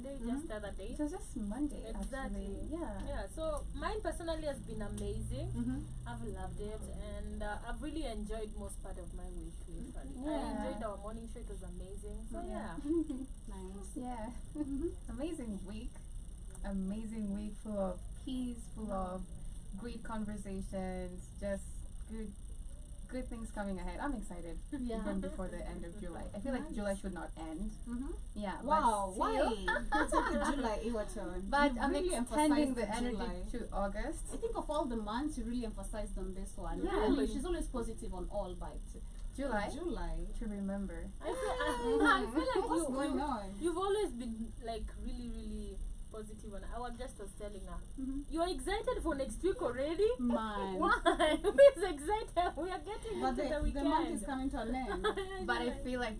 Monday, just the other day. So just Monday, Exactly. actually. Yeah. Yeah, so mine personally has been amazing. I've loved it, and I've really enjoyed most part of my week. Literally. I Yeah. enjoyed our morning show; it was amazing. So yeah, Nice. Yeah. Amazing week. Amazing week full of peace, full of great conversations, just good things coming ahead. I'm excited. Yeah. Even before the end of July. I feel like Nice. July should not end. Yeah. Wow, but why? still- It's only July, Iwaton. But You I'm really extending emphasized the on energy July. to August. I think of all the months, you really emphasized on this one. Yeah. I mean, she's always positive on all, but July July. to remember. I feel like What's going on? you've always been like really positive, and I was just telling her, you're excited for next week already. Man. Why? We're excited. We are getting But into the the weekend. month is coming to an end. But I feel like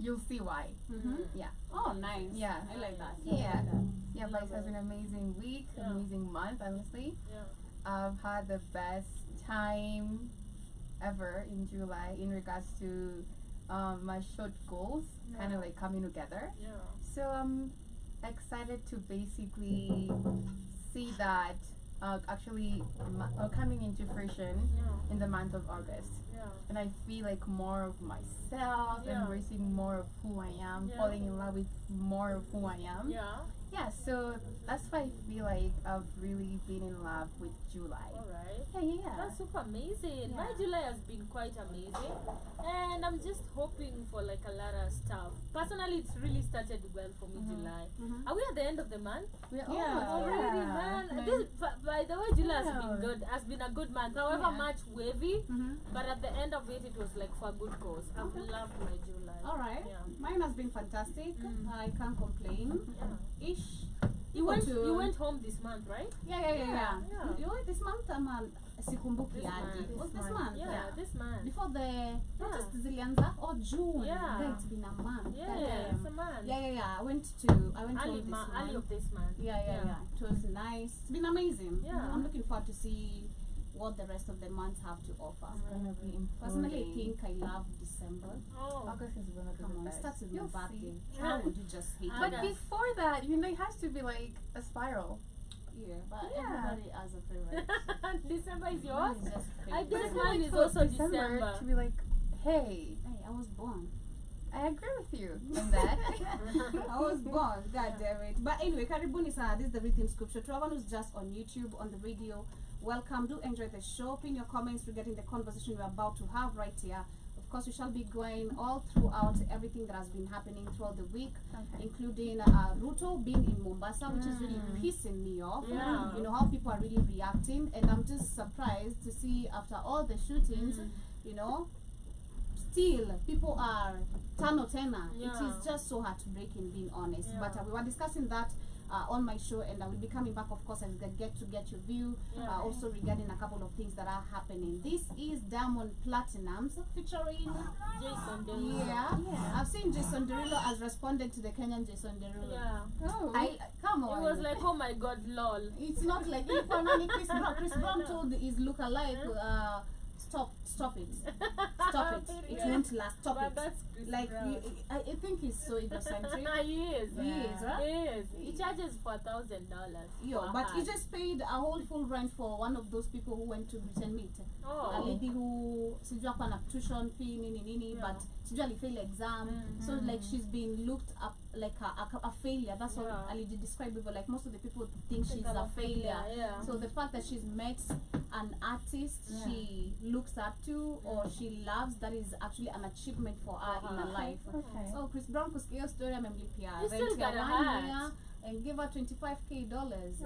you'll see why. Yeah. Oh, nice. Yeah. I like that. Yeah. I like Yeah, but it has been an amazing week, Yeah. amazing month, honestly. Yeah. I've had the best time ever in July in regards to my short goals kind of like coming together. Yeah. So I'm excited to basically see that actually coming into fruition Yeah. in the month of August. Yeah. And I feel like more of myself, Yeah. embracing more of who I am, Yeah. falling in love with more of who I am. Yeah. Yeah, so that's why I feel like I've really been in love with July. All right. Yeah. That's super amazing. My Yeah. July has been quite amazing, and I'm just hoping for like a lot of stuff. Personally, it's really started well for me. July. Are we at the end of the month? We're Yeah. Already, yeah. man. Nice. This, by the way, July has Yeah. been good. Has been a good month. However, Yeah. much wavy, but at the end of it, it was like for a good cause. I've loved my July. All right. Yeah. Mine has been fantastic. I can't complain. Yeah. Ish. You went home this month, right? Yeah. Yeah. You know, this month sikumbuki This aje. month. Was this This month? Yeah, this month. Before the Yeah. protest zilianza or June. Yeah. Then it's been a month. Yeah, Damn. it's a month. Yeah. I went Early, home this month. early of this month. Yeah. It was nice. It's been amazing. Yeah. I'm looking forward to see what the rest of the months have to offer. It's gonna be Personally, I imploding. think I love December. Oh. August is gonna be Come the on, it best. starts with my You'll birthday. see. How would you just hate But it? But before that, it has to be like a spiral. Yeah, but Yeah. everybody has a favorite. December is Mine yours? is just I favorite. guess feel mine like is for also December. to be like, hey, Hey, I was born. I agree with you on that. I was born. God damn it. But anyway, karibuni sana. This is the Rhythm Scripture. To everyone who's just on YouTube, on the radio, welcome. Do enjoy the show. Pin your comments regarding the conversation we're about to have right here. Of course, we shall be going all throughout everything that has been happening throughout the week, Okay. including Ruto being in Mombasa, which is really pissing me off. Yeah. You know how people are really reacting, and I'm just surprised to see after all the shootings, you know, still people are tano tena. It Yeah. is just so heartbreaking, being honest. Yeah. But we were discussing that on my show, and I will be coming back, of course, and get your view. Yeah. Also regarding a couple of things that are happening. This is Diamond Platinumz featuring. Jason Derulo. Yeah. I've seen Jason Derulo has responded to the Kenyan Jason Derulo. Yeah. Oh. I come It on. was like, oh my god, lol. It's not like ilikuwa nani Chris Brown. Chris Brown told his lookalike, stop it. Stop it. It won't last. Stop But it. that's Chris Like Brown. I think he's so egocentric. He is. He is, right? He is. He charges for $1,000. Yo, but he just paid a whole full rent for one of those people who went to Britain meet. A Oh. lady who sijui ako na tuition fee nini, Yeah. but sijui alifail exam. So like she's been looked up like a failure. That's what Yeah. Ali described before. Like most of the people think she's I'm a a failure. failure, yeah. So the fact that she's met an artist Yeah. she looks up to or she loves, that is actually an achievement for her in her life. Okay. So Chris Brown kusikia story amemlipia He still rent ya got a 1 heart. year and give her $25,000.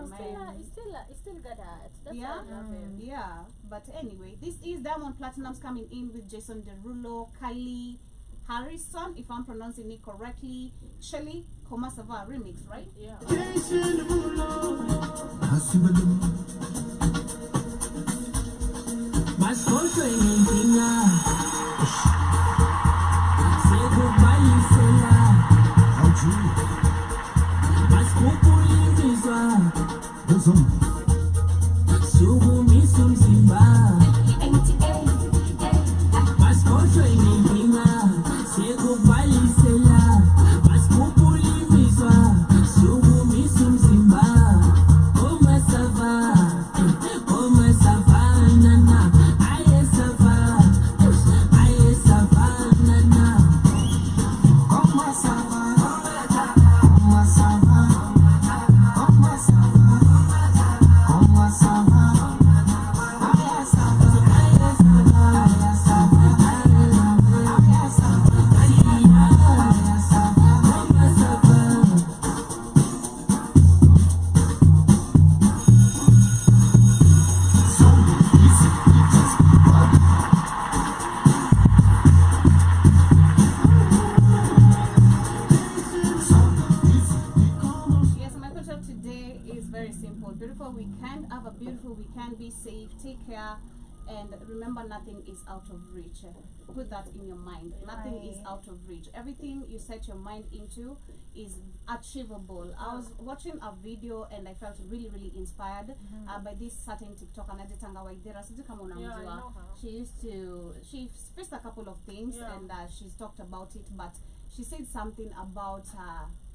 He still got that. That's Yeah? why I love him. Yeah, but anyway, this is Diamond Platinumz coming in with Jason Derulo, Kylie Harrison, if I'm pronouncing it correctly, Shelly Komasava remix, right? Yeah. Mas contra ninguém Say goodbye, Isela Mas kukulimizwa Sugumiswa mzimba Mas contra ninguém Say goodbye, Isela Mas kukulimizwa wonderful weekend. Have a beautiful weekend. Be safe. Take care. And remember, nothing is out of reach. Put that in your mind. Nothing is Right. out of reach. Everything you set your mind into is achievable. I was watching a video and I felt really, really inspired by this certain TikToker, Najitanga Waidera. Sijui kama Yeah, I unamjua. know her. She faced a couple of things Yeah. and she's talked about it, but she said something about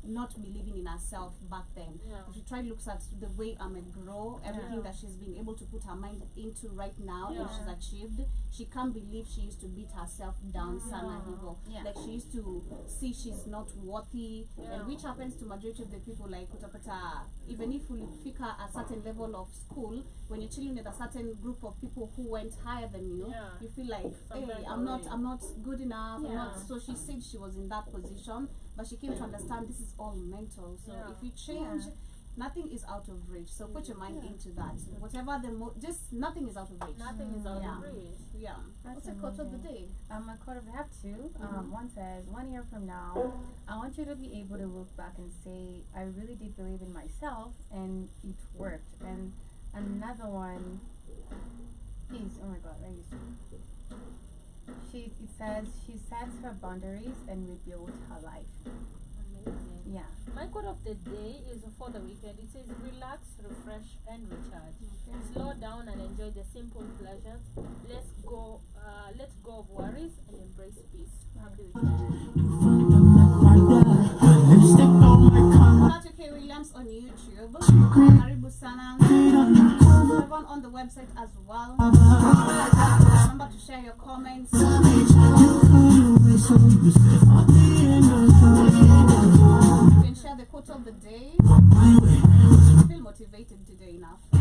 not believing in herself back then. Yeah. If you try looks at the way Ame grow, everything Yeah. that she's been able to put her mind into right now and Yeah. she's achieved, she can't believe she used to beat herself down sana hivo. Yeah. Like she used to see she's not worthy, Yeah. and which happens to majority of the people. Like utapata, even if you fika a certain level of school, when you're chilling with a certain group of people who went higher than you, Yeah. you feel like, hey, Sometimes I'm not already. good enough. I'm not. Yeah. So she said she was in that position, but she came to understand this is all mental. So Yeah. if you change, nothing is out of reach. So put your mind into that. Whatever just nothing is out of reach. Nothing is out Yeah. of reach. Yeah. That's What's the quote of the amazing. day? A quote of I have two. One says, 1 year from now, I want you to be able to look back and say, I really did believe in myself and it worked. And another one is, oh my god, where is it says she sets her boundaries and rebuilds her life. Amazing. Yeah. My quote of the day is for the weekend. It says, relax, refresh, and recharge. Slow down and enjoy the simple pleasures. Let go of worries and embrace peace. Happy weekend. Patrick K. Williams on YouTube. Karibu sana. Everyone on the website as well. Remember to share your comments. You can share the quote of the day. I feel motivated today enough. I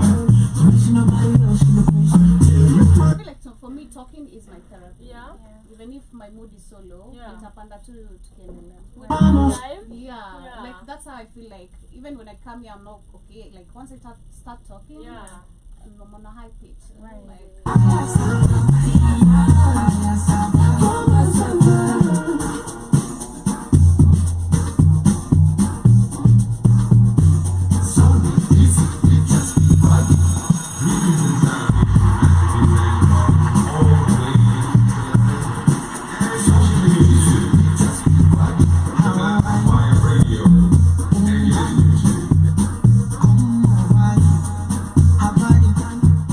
feel like for me talking is my therapy. Yeah. Even if my mood is so low, Yeah. nitapanda tu tukiendelea. With time. Yeah, Yeah. like that's how I feel like. Even when I come here, I'm not okay. Like once I start talking, Yeah. I'm on a high pitch. Right. Like,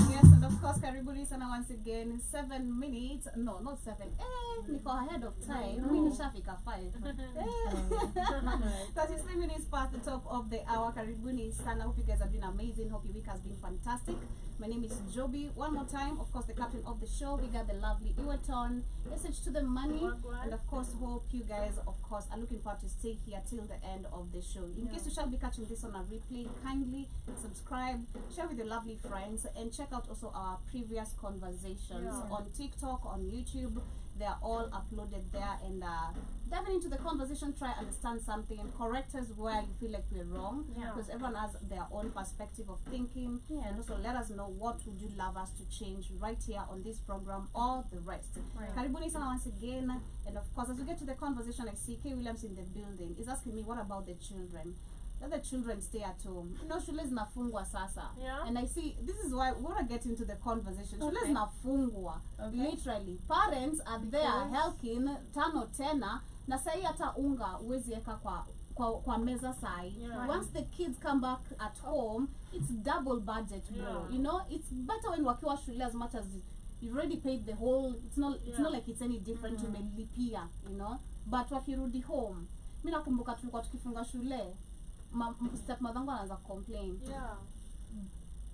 yes, and of course, karibuni sana once again. 7 minutes. No, not 7. Niko ahead of time. Mimi nishafika 5. 33 minutes past the top of the hour. Karibuni sana. Hope you guys have been amazing. Hope your week has been fantastic. My name is Joby. One more time, of course, the captain of the show. We got the lovely Iwaton. Message to the money. Wagwan. And of course, hope you guys, of course, are looking forward to stay here till the end of the show. In case you shall be catching this on a replay, kindly subscribe, share with your lovely friends, and check out also our previous conversations on TikTok, on YouTube. They are all uploaded there, and diving into the conversation, try understand something and correct us where you feel like we're wrong, Yeah. because everyone has their own perspective of thinking. Yeah. And also let us know what would you love us to change right here on this program or the rest. Right. Karibuni sana once again, and of course as we get to the conversation, I see K. Williams in the building is asking me, what about the children? Let the children stay at home. You know, shule zinafungwa sasa. Yeah. And I see, this is why we want to get into the conversation. Shule Okay. zinafungwa. Okay. Literally. Parents are there Because- helping tano tena, na sahi hata unga uwezi eka kwa meza sahi. Yeah. Once the kids come back at home, it's double budget, bro. Yeah. You know, it's better when wakiwa shule as much as you've already paid the whole, it's not like it's any different to melipia, you know. But wakirudi home, mimi nakumbuka tulikuwa tukifunga shule, stepmother wangu anaanza complain. Yeah.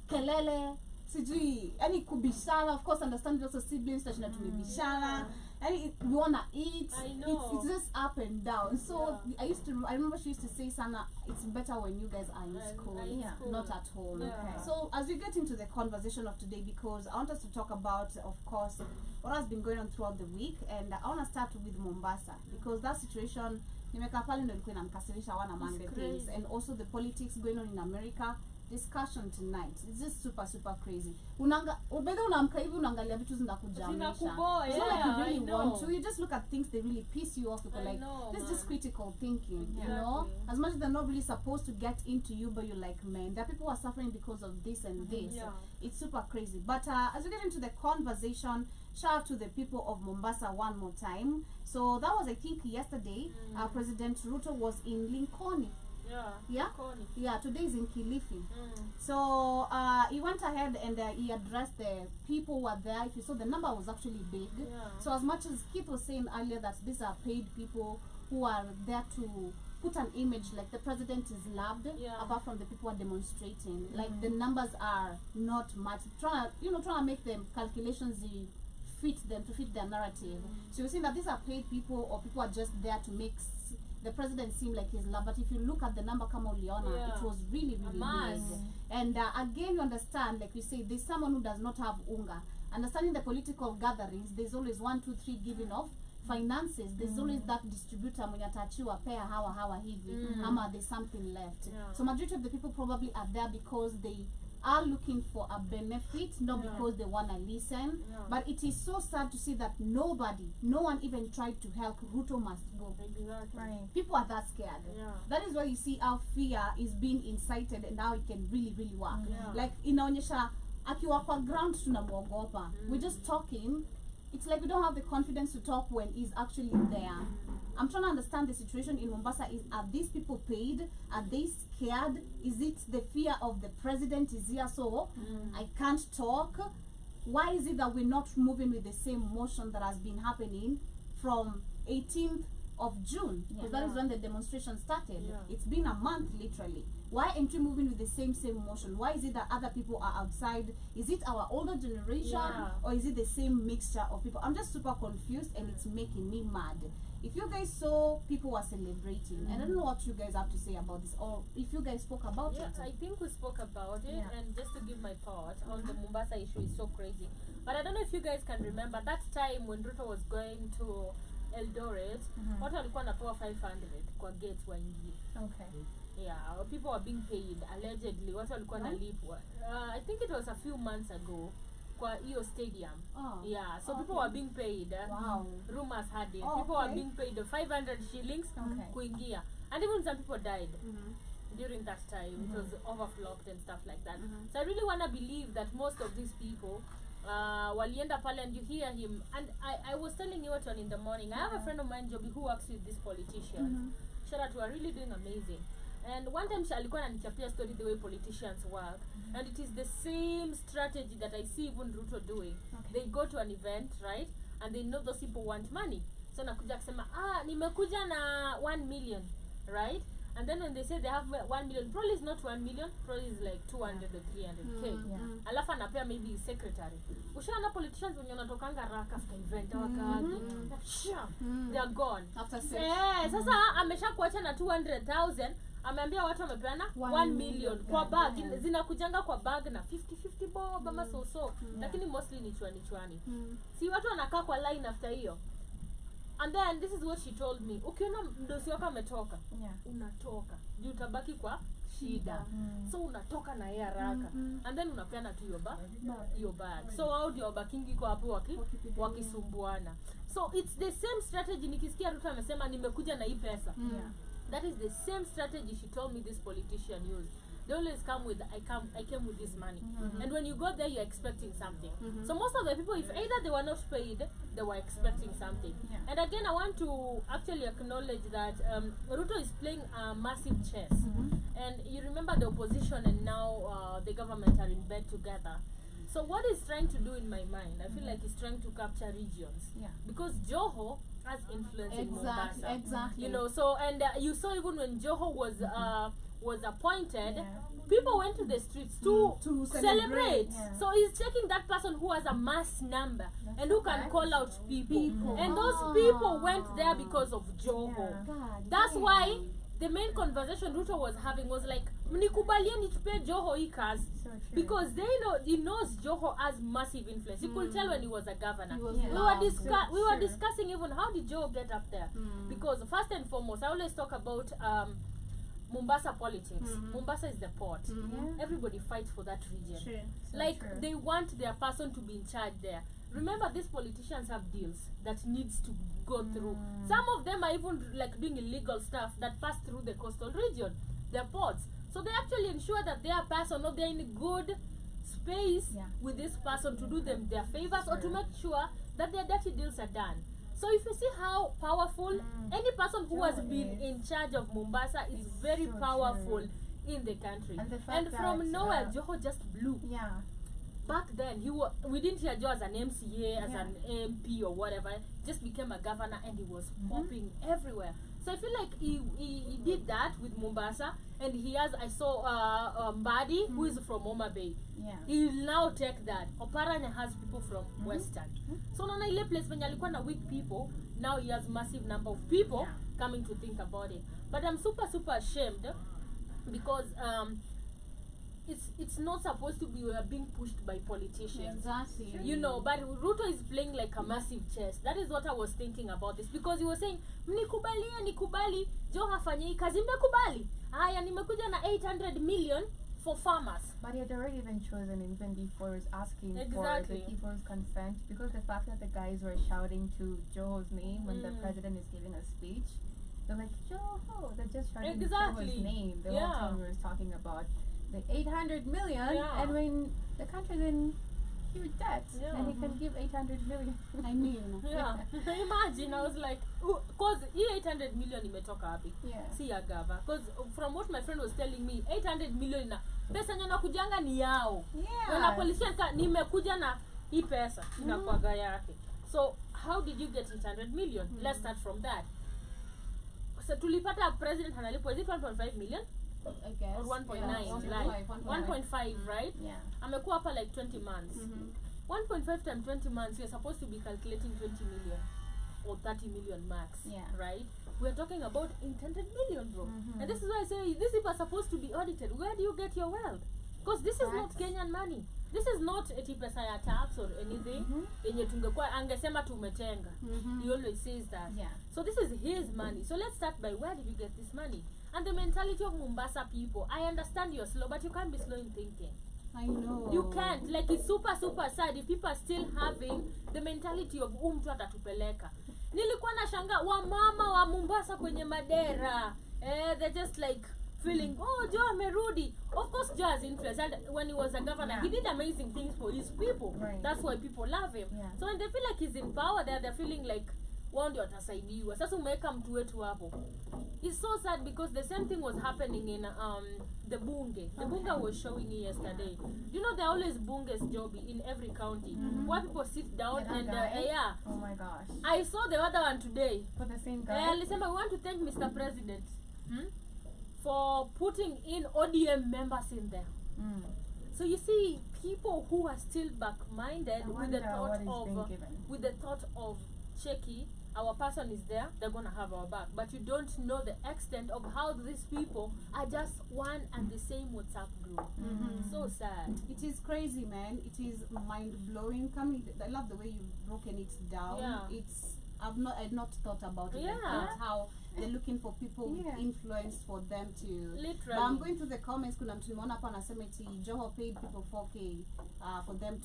Kelele, sijui, yani kubishana, of course understand also siblings that tumebishana. Yani we wanna eat. I know. It's just up and down. So Yeah. I remember she used to say, Sana, it's better when you guys are in school, in Yeah. school. not at home. Yeah. Okay. So as we get into the conversation of today, because I want us to talk about, of course, what has been going on throughout the week, and I want to start with Mombasa, because that situation, nimekaa pale ndo ilikuwa inamkasirisha one among the things, crazy. and also the politics going on in America. discussion tonight is just super crazy. Ubeda unaamka hivi unaangalia vitu zinakujamisha. Zinakuboa, It's not like you yeah, really I want know. to. You just look at things that really piss you off. You're I like, know, this is just man. critical thinking, you Exactly. know? As much as they're not really supposed to get into you, but you're like, man, there are people who are suffering because of this and this. Yeah. It's super crazy. But as we get into the conversation, shout out to the people of Mombasa one more time. So that was, I think, yesterday. President Ruto was in Lincoln. Yeah. Yeah? Connie. Yeah, today is in Kilifi. Mm. So he went ahead and he addressed the people who were there. If you saw, the number was actually big. Yeah. So as much as Keith was saying earlier that these are paid people who are there to put an image like the president is loved, Yeah. apart from the people who are demonstrating. Like the numbers are not much. Trying to make them calculations fit them to fit their narrative. So you're saying that these are paid people or people are just there to make the president seem like he's loved. But if you look at the number kama uliona, Yeah. it was really Mass. big. And again, you understand, like we say, there's someone who does not have unga. Understanding the political gatherings, there's always 1, 2, 3 giving off finances. There's always that distributor mwenye atachiwa pair hawa hivi, ama there's something left. Yeah. So majority of the people probably are there because they are looking for a benefit, not Yeah. because they want to listen. Yeah. But it is so sad to see that no one even tried to help. Ruto must go. Exactly. Right. People are that scared. Yeah. That is why you see how fear is being incited and how it can really work. Yeah. Like inaonyesha akiwa kwa ground tunamwogopa. We're just talking. It's like we don't have the confidence to talk when he's actually there. I'm trying to understand the situation in Mombasa. Are these people paid? Are they scared? Is it the fear of the president is here, so I can't talk? Why is it that we're not moving with the same motion that has been happening from 18th of June? Because that is when the demonstration started. Yeah. It's been a month literally. Why aren't we moving with the same motion? Why is it that other people are outside? Is it our older generation Yeah. or is it the same mixture of people? I'm just super confused and it's making me mad. If you guys saw people were celebrating, and I don't know what you guys have to say about this, or if you guys spoke about Yeah, it. I think we spoke about it, Yeah. and just to give my part on the Mombasa issue is so crazy. But I don't know if you guys can remember that time when Ruto was going to Eldoret, watu walikuwa napewa 500 kwa gate waingie. Okay. Yeah, people were being paid allegedly. Watu walikuwa nalipwa. I think it was a few months ago kwa hiyo stadium. Oh. Yeah, so people were being paid. Wow. Rumors had it. Oh, People were okay. being paid 500 shillings Okay. kuingia. And even some people died during that time. It was overflocked and stuff like that. So I really want to believe that most of these people walienda pale, and you hear him. And I was telling you in the morning, I have a friend of mine, Joby, who works with these politicians. Shout out, who are really doing amazing. And one time she alikuwa ananichapia story the way politicians work, and it is the same strategy that I see even Ruto doing. They go to an event, right, and they know those people want money, so nakuja kusema nimekuja na 1 million, right, and then when they say they have 1 million, probably is not 1 million, probably is like 200 or 300k. Yeah. Alafu anapea maybe secretary. Ushaona politicians wenye wanatokanga raka after event wakagi, they are gone After sex. sasa amesha kuacha na 200,000, ameambia watu wamepeana 1 million kwa bag. Zinakujanga kwa bag na 50 bob ama so lakini mostly ni chwani. Si watu wanakaa kwa line after hiyo. And then this is what she told me, ukiona mdosi wako ametoka, Yeah. unatoka juu utabaki kwa shida. So unatoka na yeye haraka, and then unapeana tu hiyo bag. So wao ndio wabakingi kwa hapo wakisumbuana. So it's the same strategy. Nikisikia Ruto amesema nimekuja na hii pesa, Yeah. that is the same strategy she told me this politician used. They always come with I came with this money. And when you go there, you're expecting something. So most of the people, if either they were not paid, they were expecting something. Yeah. And again, I want to actually acknowledge that Ruto is playing a massive chess. And you remember the opposition and now the government are in bed together. So what he's trying to do in my mind, I feel like he's trying to capture regions. Yeah. Because Joho has influence in Mombasa. Exactly. You know, so and you saw even when Joho was appointed, Yeah. people went to the streets to celebrate. Yeah. So he's taking that person who has a mass number and who can correct. call out people. And those people went there because of Joho. Yeah. God That's damn. why the main conversation Ruto was having was like, mnikubalieni tupe Joho hii kazi. So true. Because he knows Joho has massive influence. You could tell when he was a governor. He was Yeah. loved. We were Sure. discussing even how did Joho get up there. Because first and foremost, I always talk about Mombasa politics. Mhm. Mombasa is the port. Mhm. Everybody fights for that region. Sure. So Like true. they want their person to be in charge there. Remember, these politicians have deals that needs to go through. Some of them are even like doing illegal stuff that pass through the coastal region, their ports. So they actually ensure that their person, or they're in a good space Yeah. with this person to do them their favors, or to True. make sure that their dirty deals are done. So if you see how powerful any person who has Joe been is. in charge of Mombasa is It's very so powerful true. in the country. And the fact from that, nowhere, Joho just blew. Yeah. Back then, we didn't hear Joe as an MCA, as Yeah. an MP or whatever. Just became a governor, and he was popping everywhere. So I feel like he did that with Mombasa, and he has. I saw Mbadi, who is from Homa Bay. Yeah. He will now take that. Oparanya has people from Western. So naona ile place when alikuwa na weak people, now he has massive number of people Yeah. coming to think about it. But I'm super ashamed because it's not supposed to be being pushed by politicians. Exactly. You know, but Ruto is playing like a massive chess. That is what I was thinking about this, because he was saying nikubali Joe hafanyi hii kazi, nimekubali haya, nimekuja na 800 million for farmers. But he had already been chosen even before he was asking for Exactly. the people's consent, because the fact that the guys were shouting to Joho's name when the president is giving a speech, they're like, Joho, they're just shouting Exactly. Joho's name. The Yeah. whole time we was talking about the 800 million, Yeah. and when the country's in huge debt, Yeah. and he can give 800 million. I mean, Yeah. Imagine, I was like, cause hii 800 million imetoka wapi? Yeah. Si ya gava. Cause from what my friend was telling me, 800 million na pesa yenye nakujanga ni yao. Yeah. Na politician ka nimekuja na hii pesa inakuwaga yake. So how did you get 800 million? Let's start from that. So tulipata president analipwa, is it 1.5 million I guess. or 1.9? Yeah, Like 1.5. 1.5, right? Yeah. Amekuwa hapa like 20 months. 1.5 times 20 months, you're supposed to be calculating 20 million or 30 million max. Yeah. Right? We're talking about 800 million, bro. And this is why I say these people are supposed to be audited. Where do you get your wealth? Because this is not Facts. Kenyan money. This is not eti pesa ya tax or anything. Yenye tungekuwa angesema tumetenga. He always says that. Yeah. So this is his money. So let's start by where did you get this money? And the mentality of Mombasa people, I understand you're slow, but you can't be slow in thinking. I know. You can't. Like, it's super sad if people are still having the mentality of mtu atatupeleka. Nilikuwa na shanga wamama wa Mombasa kwenye madera. They're just like feeling, oh, Joe amerudi. Of course, Joe has influence. And when he was a governor, he did amazing things for his people. Right. That's why people love him. Yeah. So when they feel like he's in power, they're feeling like, wao ndio watasaidiwa. Sasa umeweka mtu wetu hapo. It's so sad because the same thing was happening in the bunge. The bunge was showing me yesterday. You know, there are always bunges job in every county where people sit down Yeah, that and guy? yeah. Oh my gosh. I saw the other one today. For the same guy. Listen, I want to thank Mr. President for putting in ODM members in there. So you see, people who are still back-minded I with the wonder thought what is being of given. Checky, our person is there, they're gonna have our back. But you don't know the extent of how these people are just one and the same WhatsApp group. So sad. It is crazy, man. It is mind blowing. I love the way you've broken it down. Yeah. I've not thought about it like Yeah. that. How they're looking for people Yeah. with influence for them to. Literally. But I'm going through the comments. Kuna mtu nimeona hapa anasema eti Joho paid people 4K for them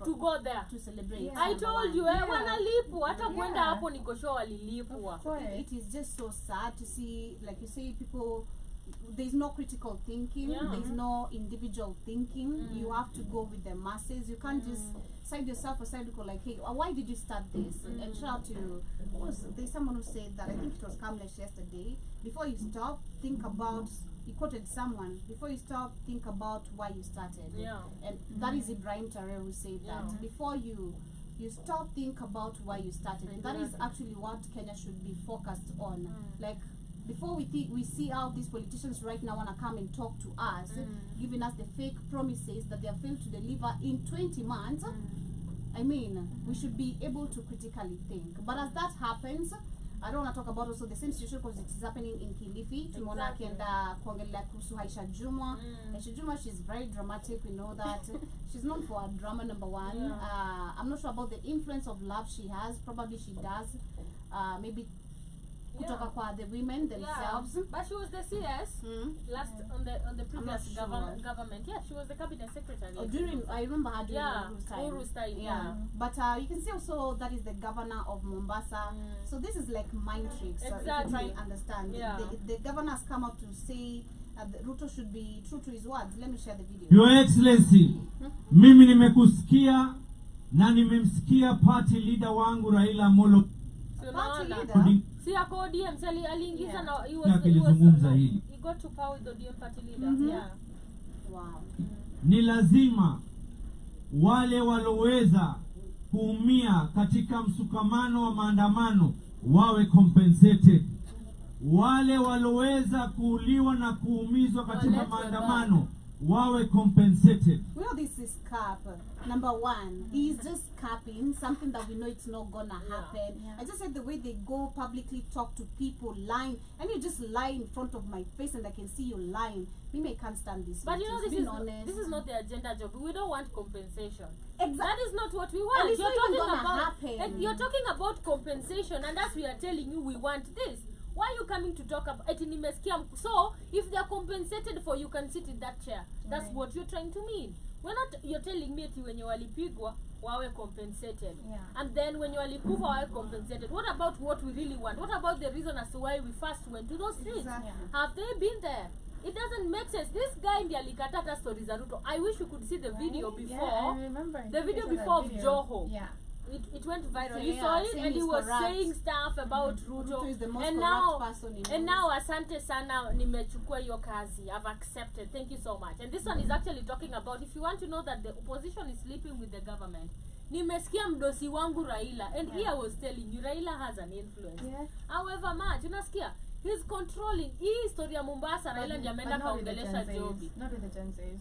To go there. to celebrate. Yeah. I number told one. you, wanalipwa. Hata Yeah. kwenda hapo niko sure walilipwa. Of course. It is just so sad to see, like you say, people. There's no critical thinking. Yeah. There's no individual thinking. You have to go with the masses. You can't just side yourself aside and go like, hey, why did you start this? And shout out to, there's someone who said that, I think it was Kamlesh yesterday, before you stop, think about, he quoted someone, before you stop, think about why you started. Yeah. And that is Ibrahim Traore who said that. Yeah. Before you stop, think about why you started. And that is actually what Kenya should be focused on. Like, before we see how these politicians right now want to come and talk to us, giving us the fake promises that they have failed to deliver in 20 months, I mean, we should be able to critically think. But as that happens, I don't want to talk about also the same situation because it is happening in Kilifi. Tumeona Exactly. akienda kuongelea kuhusu Aisha Jumwa. Aisha Jumwa, she's very dramatic. We know that. She's known for her drama, number one. Yeah. I'm not sure about the influence of love she has. Probably she does. Maybe kutoka kwa the women themselves. But she was the CS last on the previous sure. government. Yeah, she was the cabinet secretary. I remember her during Yeah, Uhuru's time. Uhuru's time, yeah. But you can see also that is the governor of Mombasa. So this is like mind tricks. So if you try Exactly. and understand, Yeah. the governor has come out to say that Ruto should be true to his words. Let me share the video. Your Excellency, mimi nimekusikia na nimemsikia party leader wangu Raila Amolo So Party now, leader? see ako ODM, si aliingiza na he Yeah, akilizungumza hili. he got to power with the ODM party leader. Yeah. Wow. ni lazima wale waloweza kuumia katika msukamano wa maandamano wawe compensated. Wale waloweza kuuliwa na kuumizwa katika Waletwe maandamano wawe compensated. We know this is cap. Number one, he's just capping something that we know it's not gonna happen. Yeah. I just said the way they go publicly talk to people lying, and you just lie in front of my face and I can see you lying. Maybe I can't stand this. But you know, Being honest. this is not the agenda job. We don't want compensation. Exactly. That is not what we want. And it's You're not even talking gonna about happen. and you're talking about compensation, and as we are telling you, we want this. Why are you coming to talk about it? So if they are compensated for, you can sit in that chair. That's Right. what you're trying to mean. We're not. You're telling me ati wenye walipigwa wawe compensated, Yeah. and then when you walikufa wawe compensated. What about what we really want? What about the reason as to why we first went to those streets? Exactly. Have they been there? It doesn't make sense. This guy ndiye alikata hata stories za Ruto. I wish you could see the video Right? before. Yeah, I remember. the video I saw that before of video. Joho. Yeah. It went viral. So, You yeah, saw it, saying and he he's was corrupt. saying stuff about Ruto. Ruto is the most and corrupt now, person in and news. now, asante sana, nimechukua hiyo kazi. I've accepted. Thank you so much. And this one is actually talking about, if you want to know that the opposition is sleeping with the government, nimesikia mdosi wangu Raila, and here I was telling you, Raila has an influence. Yeah. However much, unasikia, he's controlling. Hii story ya Mombasa, Raila ndiye ameenda But not with the kaongelesha Gen Zs. Jobi. Not with the Gen Zs.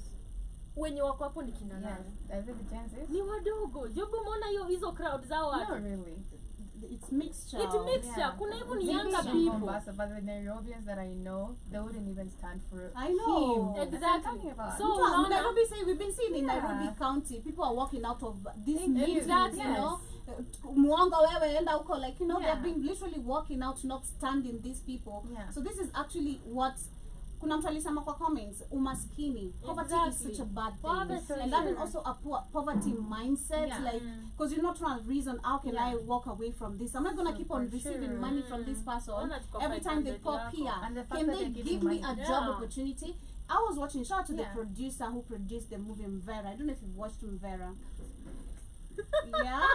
Wenye wako hapo ni kina Yeah. nani? Is it the Gen Zs? Ni wadogo. Jobi umeona hizo crowd zao Not watu. really. It's mixture. It's mixture. Yeah. Kuna even Maybe younger in people. Mombasa, but the Nairobians that I know, they wouldn't even stand for I know. him. That's what I'm Exactly. talking about. So, Mtu wa- unaona- Nairobi say we've been seeing in Yeah. Nairobi County, people are walking out of these Thank you. meetings, Exactly. you know. Yes. Mwanga wewe enda huko, like, you know, Yeah. they've been literally walking out, not standing these people. Yeah. So this is actually what kuna mtu alisema kwa comments, umaskini, poverty Exactly. is such a bad thing, Poverty, and that is sure. also a poverty mindset, Yeah. like, because you're not trying to reason, how can Yeah. I walk away from this? I'm not gonna So keep on for receiving sure. money from this person Why not go every time they 500 pop yako? here. And the fact Can that they they're give giving me a money. job Yeah. opportunity? I was watching, shout out to the Yeah. producer who produced the movie Mvera. I don't know if you've watched Mvera. Yeah?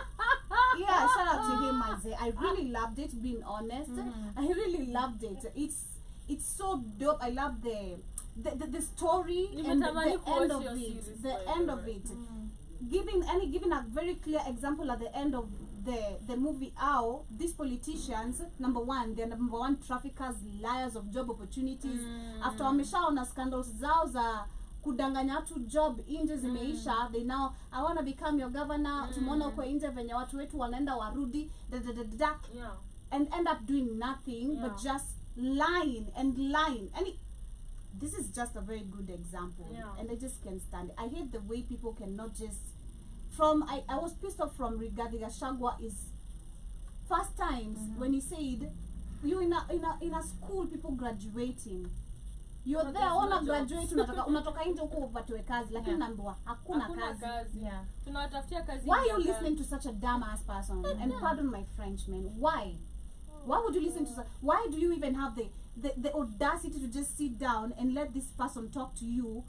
Yeah, shout out to him, Maze. I really loved it, being honest. I really loved it. It's so dope. I love the story and the Nimetamani end kuwatch of your it. series, The by end the of way. it. Giving a very clear example at the end of the movie how these politicians, number one, they're number one traffickers, liars of job opportunities. After wameshaona scandals zao za kudanganya watu job nje zimeisha, they now, I want to become your governor, tumeona uko nje venye watu wetu wanaenda warudi Yeah. and end up doing nothing but Yeah. just lying and lying. And this is just a very good example, Yeah. and I just can't stand it. I hate the way people cannot just I was pissed off from Rigathi Gachagua is first times when he said you in a school, people graduating, you're But there there's no ona jobs. graduate, unatoka nje huko upatiwe kazi, lakini Yeah. naambiwa hakuna kazi. Yeah. Tunawatafutia kazi. Why are you nje ya listening to such a dumb ass person? And pardon my French, man. Why would you listen to why do you even have the audacity to just sit down and let this person talk to you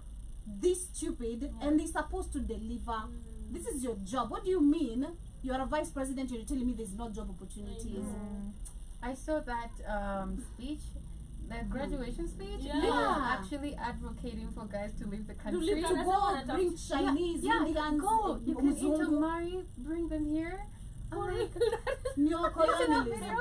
this stupid, and they're supposed to deliver? This is your job. What do you mean you're a vice president and you're telling me there's no job opportunities? I saw that speech, the graduation speech. Yeah. They were Yeah. actually advocating for guys to leave the country. leave To That's go what I bring thought. Chinese, yeah, Indians, go. You can Mzungu. intermarry, bring them here. I'm like, Neo-colonialism.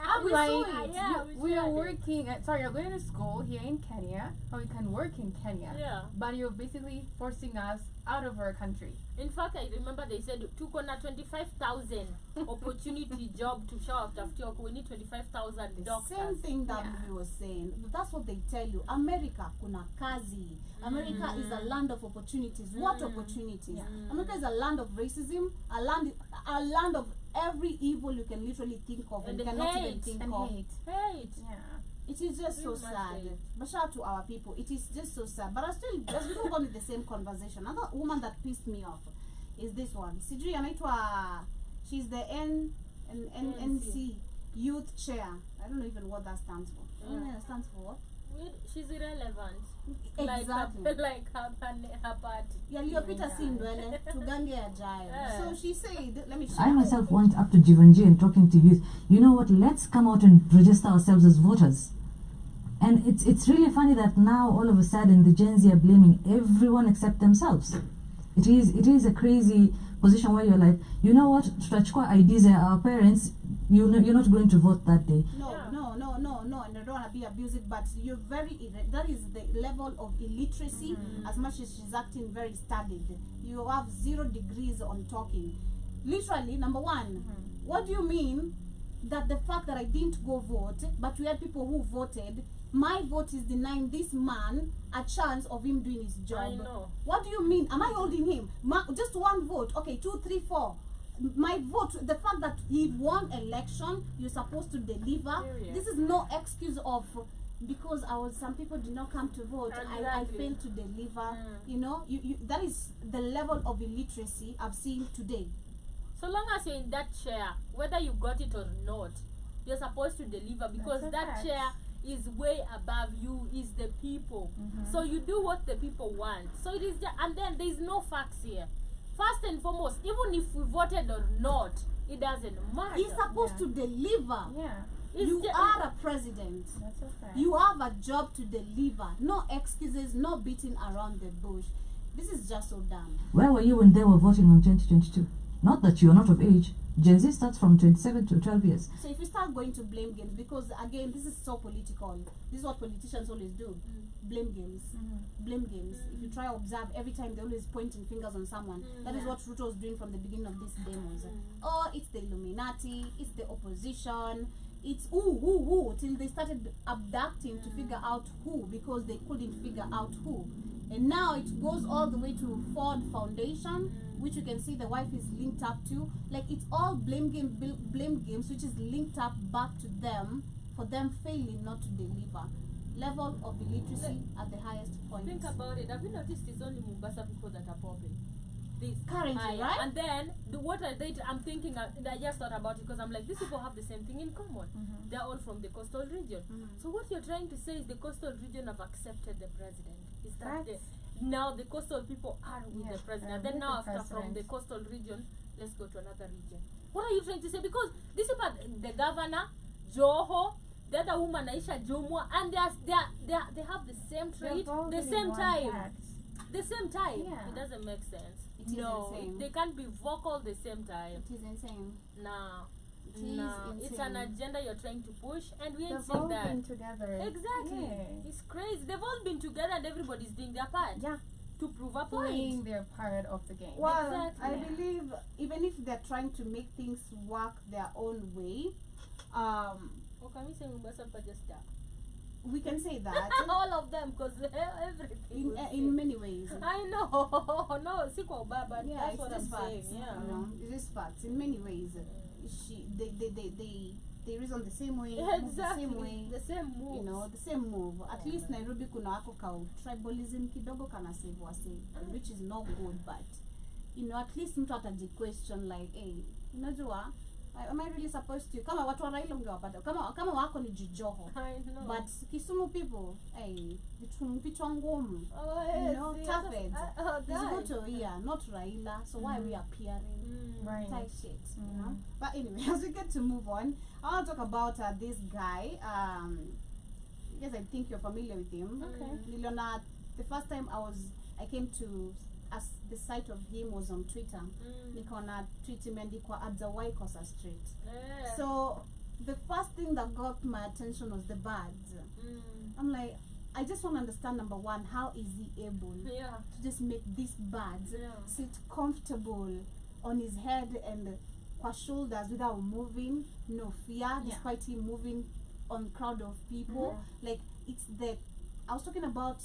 I'm We like, saw it. Yeah, we are shared it. working. Sorry, you're going to school here in Kenya, or we can work in Kenya. Yeah. But you're basically forcing us out of our country. In fact, I remember they said tuko na 25,000 opportunity job to show after we need 25,000 The doctors. same thing that Yeah. we were saying. That's what they tell you. America kuna kazi. America is a land of opportunities. What opportunities? America is a land of racism, a land of every evil you can literally think of and And cannot even hate. think And of. hate. Hate. Yeah. It is just so Real much sad. hate. But shout out to our people. It is just so sad. But I still, as we move on with the same conversation, another woman that pissed me off is this one. Sijui anaitwa, she's the NC Youth Chair. I don't know even what that stands for. I don't know it stands for what? She's irrelevant. Exactly. Like her party. Yaliyopita si ndwele, tugange yajayo. So she said, let me share. I myself went up to Givenchy and talking to youth. You know what? Let's come out and register ourselves as voters. And it's really funny that now all of a sudden the Gen Z are blaming everyone except themselves. It is a crazy position where you're like, you know what? Tutachukua IDs are our parents. You're not going to vote that day. No, and I don't want to be abusive, but you're that is the level of illiteracy. As much as she's acting very studied, you have 0 degrees on talking. Literally, number one, what do you mean that the fact that I didn't go vote, but we had people who voted, my vote is denying this man a chance of him doing his job? I know. What do you mean? Am I holding him? Just one vote? Okay, 2, 3, 4. My vote, the fact that he won election, you're supposed to deliver. Period. This is no excuse of because some people did not come to vote. I Exactly. failed to deliver. You know, that is the level of illiteracy I've seen today. So long as you're in that chair, whether you got it or not, you're supposed to deliver because That's a that fact. chair is way above you, is the people. So you do what the people want. So it is and then there is no facts here. First and foremost, even if we voted or not, it doesn't matter. He's supposed to deliver. Yeah. It's You ju- are a president. That's a fact. You have a job to deliver. No excuses, no beating around the bush. This is just so dumb. Where were you when they were voting on 2022? Not that you're not of age. Gen Z starts from 27 to 12 years. So if you start going to blame games, because again, this is so political. This is what politicians always do. Blame games. Blame games. If you try to observe, every time they're always pointing fingers on someone. That is what Ruto was doing from the beginning of these demos. Oh, it's the Illuminati, it's the opposition, it's who, till they started abducting to figure out who, because they couldn't figure out who. And now it goes all the way to Ford Foundation, which you can see the wife is linked up to. Like, it's all blame games, which is linked up back to them for them failing not to deliver. Level of illiteracy at the highest point. Think about it. Have you noticed it's only Mombasa people that are popping? This Currently, right? And then what are they? I'm thinking. I just thought about it because I'm like, these people have the same thing in common. They're all from the coastal region. So what you're trying to say is the coastal region have accepted the president. Is that That's- now the coastal people are with Yeah, the president? they're Then with now the after from the president. coastal region, let's go to another region. What are you trying to say? Because these people, the governor, Joho, the other woman Aisha Jumwa, and they have the same They're trait, both the in same one time. fact. The same time. Yeah. It doesn't make sense. It is No, insane. they can't be vocal the same time. It is insane. Nah. It is Nah. It's an insane. agenda you're trying to push, and we They've ain't all seen that. been together. Exactly. Yeah. It's crazy. They've all been together and everybody's doing their part Yeah. to prove a Playing point. their part of the game. Well, Exactly. I believe even if they're trying to make things work their own way, Or can we say Mombasa people just that? we can say that All of them, because everything. was in same. many ways. I know. No, Sikwa Baba. Yeah, That's it's what I'm just saying. facts. Yeah. You know, it's just facts. In many ways, they reason the same way, move Exactly. the same way. The same moves. You know, the same move. At least Nairobi kuna wako ka tribalism kidogo kana save wase, which is not good, but you know, at least mtu ataji question like, hey, unajua, am I really supposed to? Kama watu wa Raila ungewapata. Kama wako ni Jijoho. I know. But Kisumu people, hey, vichwa ngumu. oh, You yes, know, yes. tough heads. Oh, There's guys. Ruto here, not Raila. So why are we appearing? Right. Type shit, you know. But anyway, as we get to move on, I want to talk about this guy. Yes, I think you're familiar with him. Okay. Niliona, the first time I came to the site of him was on Twitter. Nikaona tweet imeandikwa Adzawai Kosa Street. Yeah. So the first thing that got my attention was the birds. I'm like, I just want to understand, number one, how is he able Yeah. to just make these birds Yeah. sit comfortable on his head and kwa shoulders without moving, no fear, despite him moving on crowd of people. Like, it's I was talking about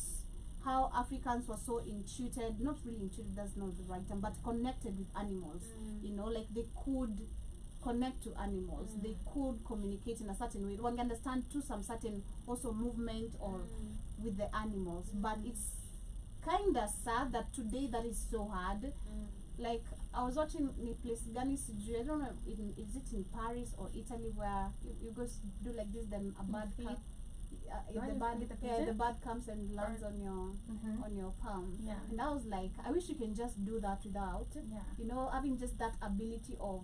how Africans were so intuited, not really intuited, that's not the right term, but connected with animals. You know, like they could connect to animals. They could communicate in a certain way. One can understand to some certain also movement or with the animals. But it's kind of sad that today that is so hard. Like I was watching the place Gani Siju, I don't know, is it in Paris or Italy where you go do like this, then a bird comes. The bird comes and lands on your palm. Yeah. And I was like, I wish you can just do that without, having just that ability of,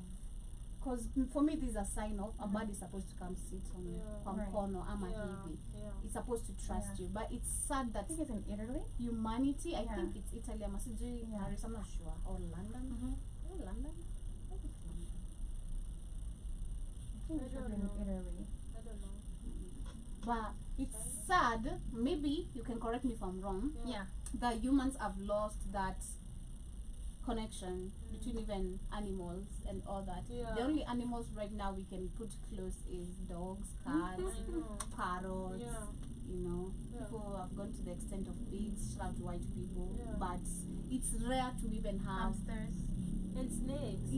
because for me this is a sign of a bird is supposed to come sit on Right. or ama hivi. It's supposed to trust you, but it's sad I that think it's in Italy. humanity. I Yeah. think it's Italy, Masiji, Paris. I'm not sure, or London. London. I think it's London. I think it's in Italy. I don't know. But it's sad. Maybe you can correct me if I'm wrong. Yeah. That humans have lost that connection between even animals and all that. Yeah. The only animals right now we can put close is dogs, cats, I know. parrots. Yeah. People have gone to the extent of pigs, shout out to white people, Yeah. but it's rare to even have. Hamsters. And snakes.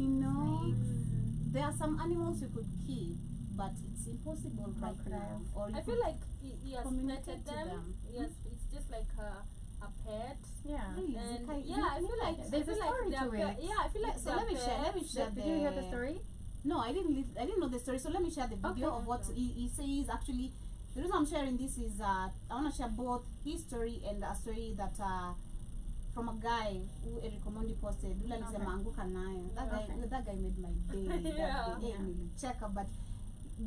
There are some animals you could keep, but it's impossible right now. Crocodiles. Or you I feel could like he has communicate petted to them. them. Yes, it's just like a pet. Yeah. really, And Zekai, yeah, I feel like There's a story they're to it. Yeah, I feel like So they're let me pets. share Did you hear the story? No, I didn't know the story. So let me share the video Okay. of what he says. Actually, the reason I'm sharing this is I want to share both his story and a story that from a guy who Eric Omondi posted. Ule alisema anguka nayo. That guy made my day. Yeah. Check up, but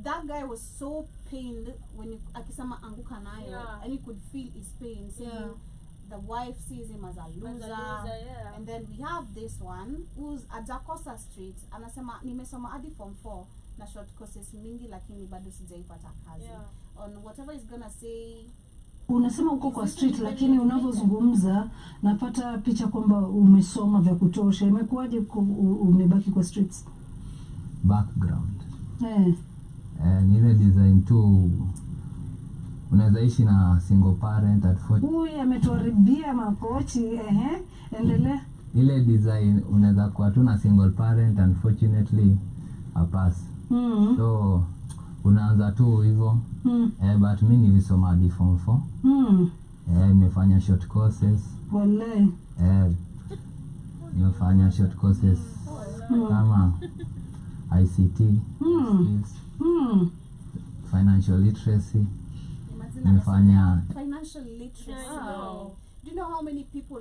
that guy was so pained when akisema anguka nayo, Yeah. and you could feel his pain. Seeing Yeah. the wife sees him as a loser. Yeah. And then we have this one who's at Jakosa Street, anasema nimesoma hadi form 4 na short courses mingi lakini bado sijaipata kazi. Yeah. On whatever is gonna say. Unasema uko kwa street, lakini unavyozungumza napata picha kwamba umesoma vya kutosha. Imekuwaje umebaki kwa streets? Background Eh. ni ile design tu, unaweza ishi na single parent at 40. Huyu ametuharibia makochi. Endelea. Ile design unaweza kuwa tu na single parent, unfortunately hapas. So unaanza tu hivyo. But mimi nilisoma hadi form 4. Nimefanya short courses. Wallahi. Nimefanya short courses kama ICT, skills, financial literacy. Nimefanya Financial literacy. Wow. Do you know how many people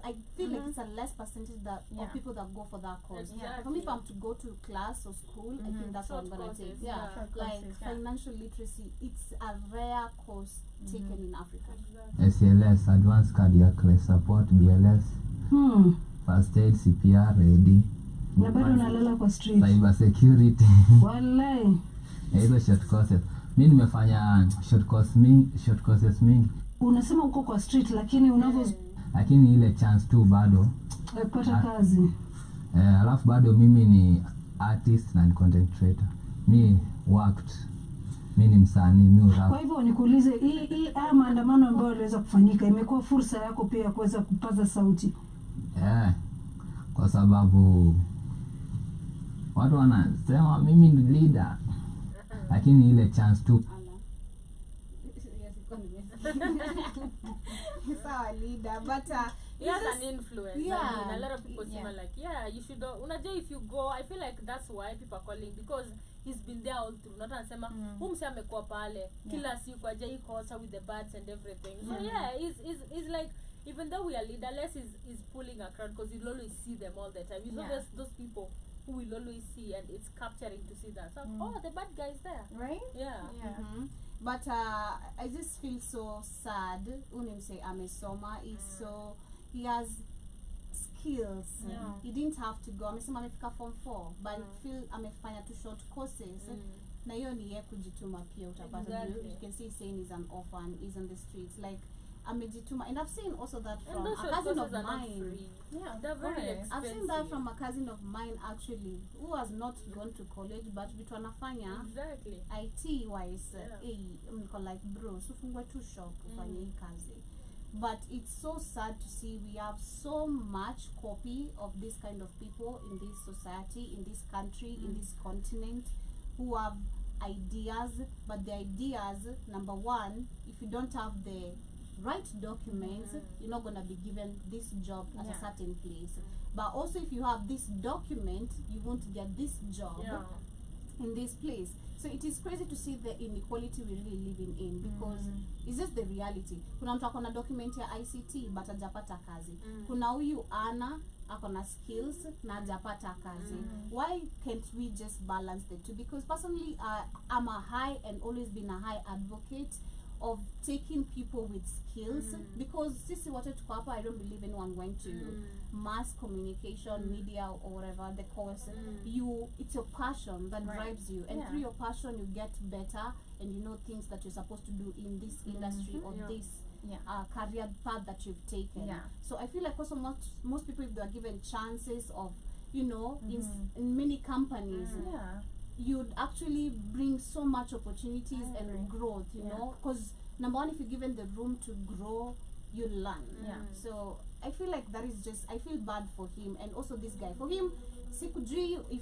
I feel like it's a less percentage Yeah. of people that go for that course. Exactly. For me, if I'm to go to class or school, I think that's what I'm Short gonna courses, take. yeah. Short Like courses, yeah. financial literacy, it's a rare course taken in Africa. SLS, Advanced Cardiac Support, BLS, First Aid, CPR, AD, Na bado unalala kwa street. Cyber Security. Wallahi. Hizo short courses. Mimi nimefanya short courses mingi. Unasema uko kwa street, lakini Lakini ile chance tu bado. kupata kazi. Alafu bado mimi ni artist na ni content creator. Mimi ni msanii, mimi Kwa hivyo nikuulize, hii maandamano ambayo yaliweza kufanyika imekuwa fursa yako pia ya kuweza kupaza sauti? Kwa sababu watu wanasema mimi ni leader, lakini ile chance tu. He's our leader, but He has an influence. Yeah. I mean, a lot of people seem Yeah. like, you should. Unajua, if you go, I feel like that's why people are calling, because he's been there all through. Not anasema mse amekuwa pale kila siku ajai kosa with the birds and everything. So he's like, even though we are leaderless, he's pulling a crowd because you'll always see them all the time. You know, there's those people who will always see, and it's capturing to see that. So, the bad guy is there. Right? Yeah. But I just feel so sad. Unimse amesoma is so he has skills. Yeah. He didn't have to go. Amesema amefika form 4, but I feel amefanya two short courses. Na hiyo ni yeye kujituma pia utapata. Exactly. You can see he's saying he's an orphan, he's on the streets like amejituma. And I've seen also that And from those a short cousin courses of are not mine. free. Yeah. They're very Right. expensive. I've seen that from a cousin of mine actually who has not gone to college but vitu anafanya Exactly. IT wise Yeah. mko like bro so fungwe tu shop ufanye hii kazi. But it's so sad to see we have so much copy of this kind of people in this society, in this country, in this continent, who have ideas, but the ideas, number one, if you don't have the right documents, you're not going to be given this job at a certain place. But also if you have this document, you won't get this job in this place. So it is crazy to see the inequality we're really living in, because it's just the reality. Kuna mtu akona document ya ICT but hajapata kazi. Kuna huyu ana akona skills na hajapata kazi. Why can't we just balance the two? Because personally, I'm a high and always been a high advocate of taking people with skills, because sisi wote tuko hapa, I don't believe anyone went to mass communication, media or whatever the course. It's your passion that drives you, and through your passion you get better, and you know things that you're supposed to do in this industry or this career path that you've taken. So I feel like also most people, if they are given chances of, you know, in many companies, you'd actually bring so much opportunities and growth, you know, because number one, if you're given the room to grow, you learn. So I feel like that is just, I feel bad for him, and also this guy. For him, sikujui if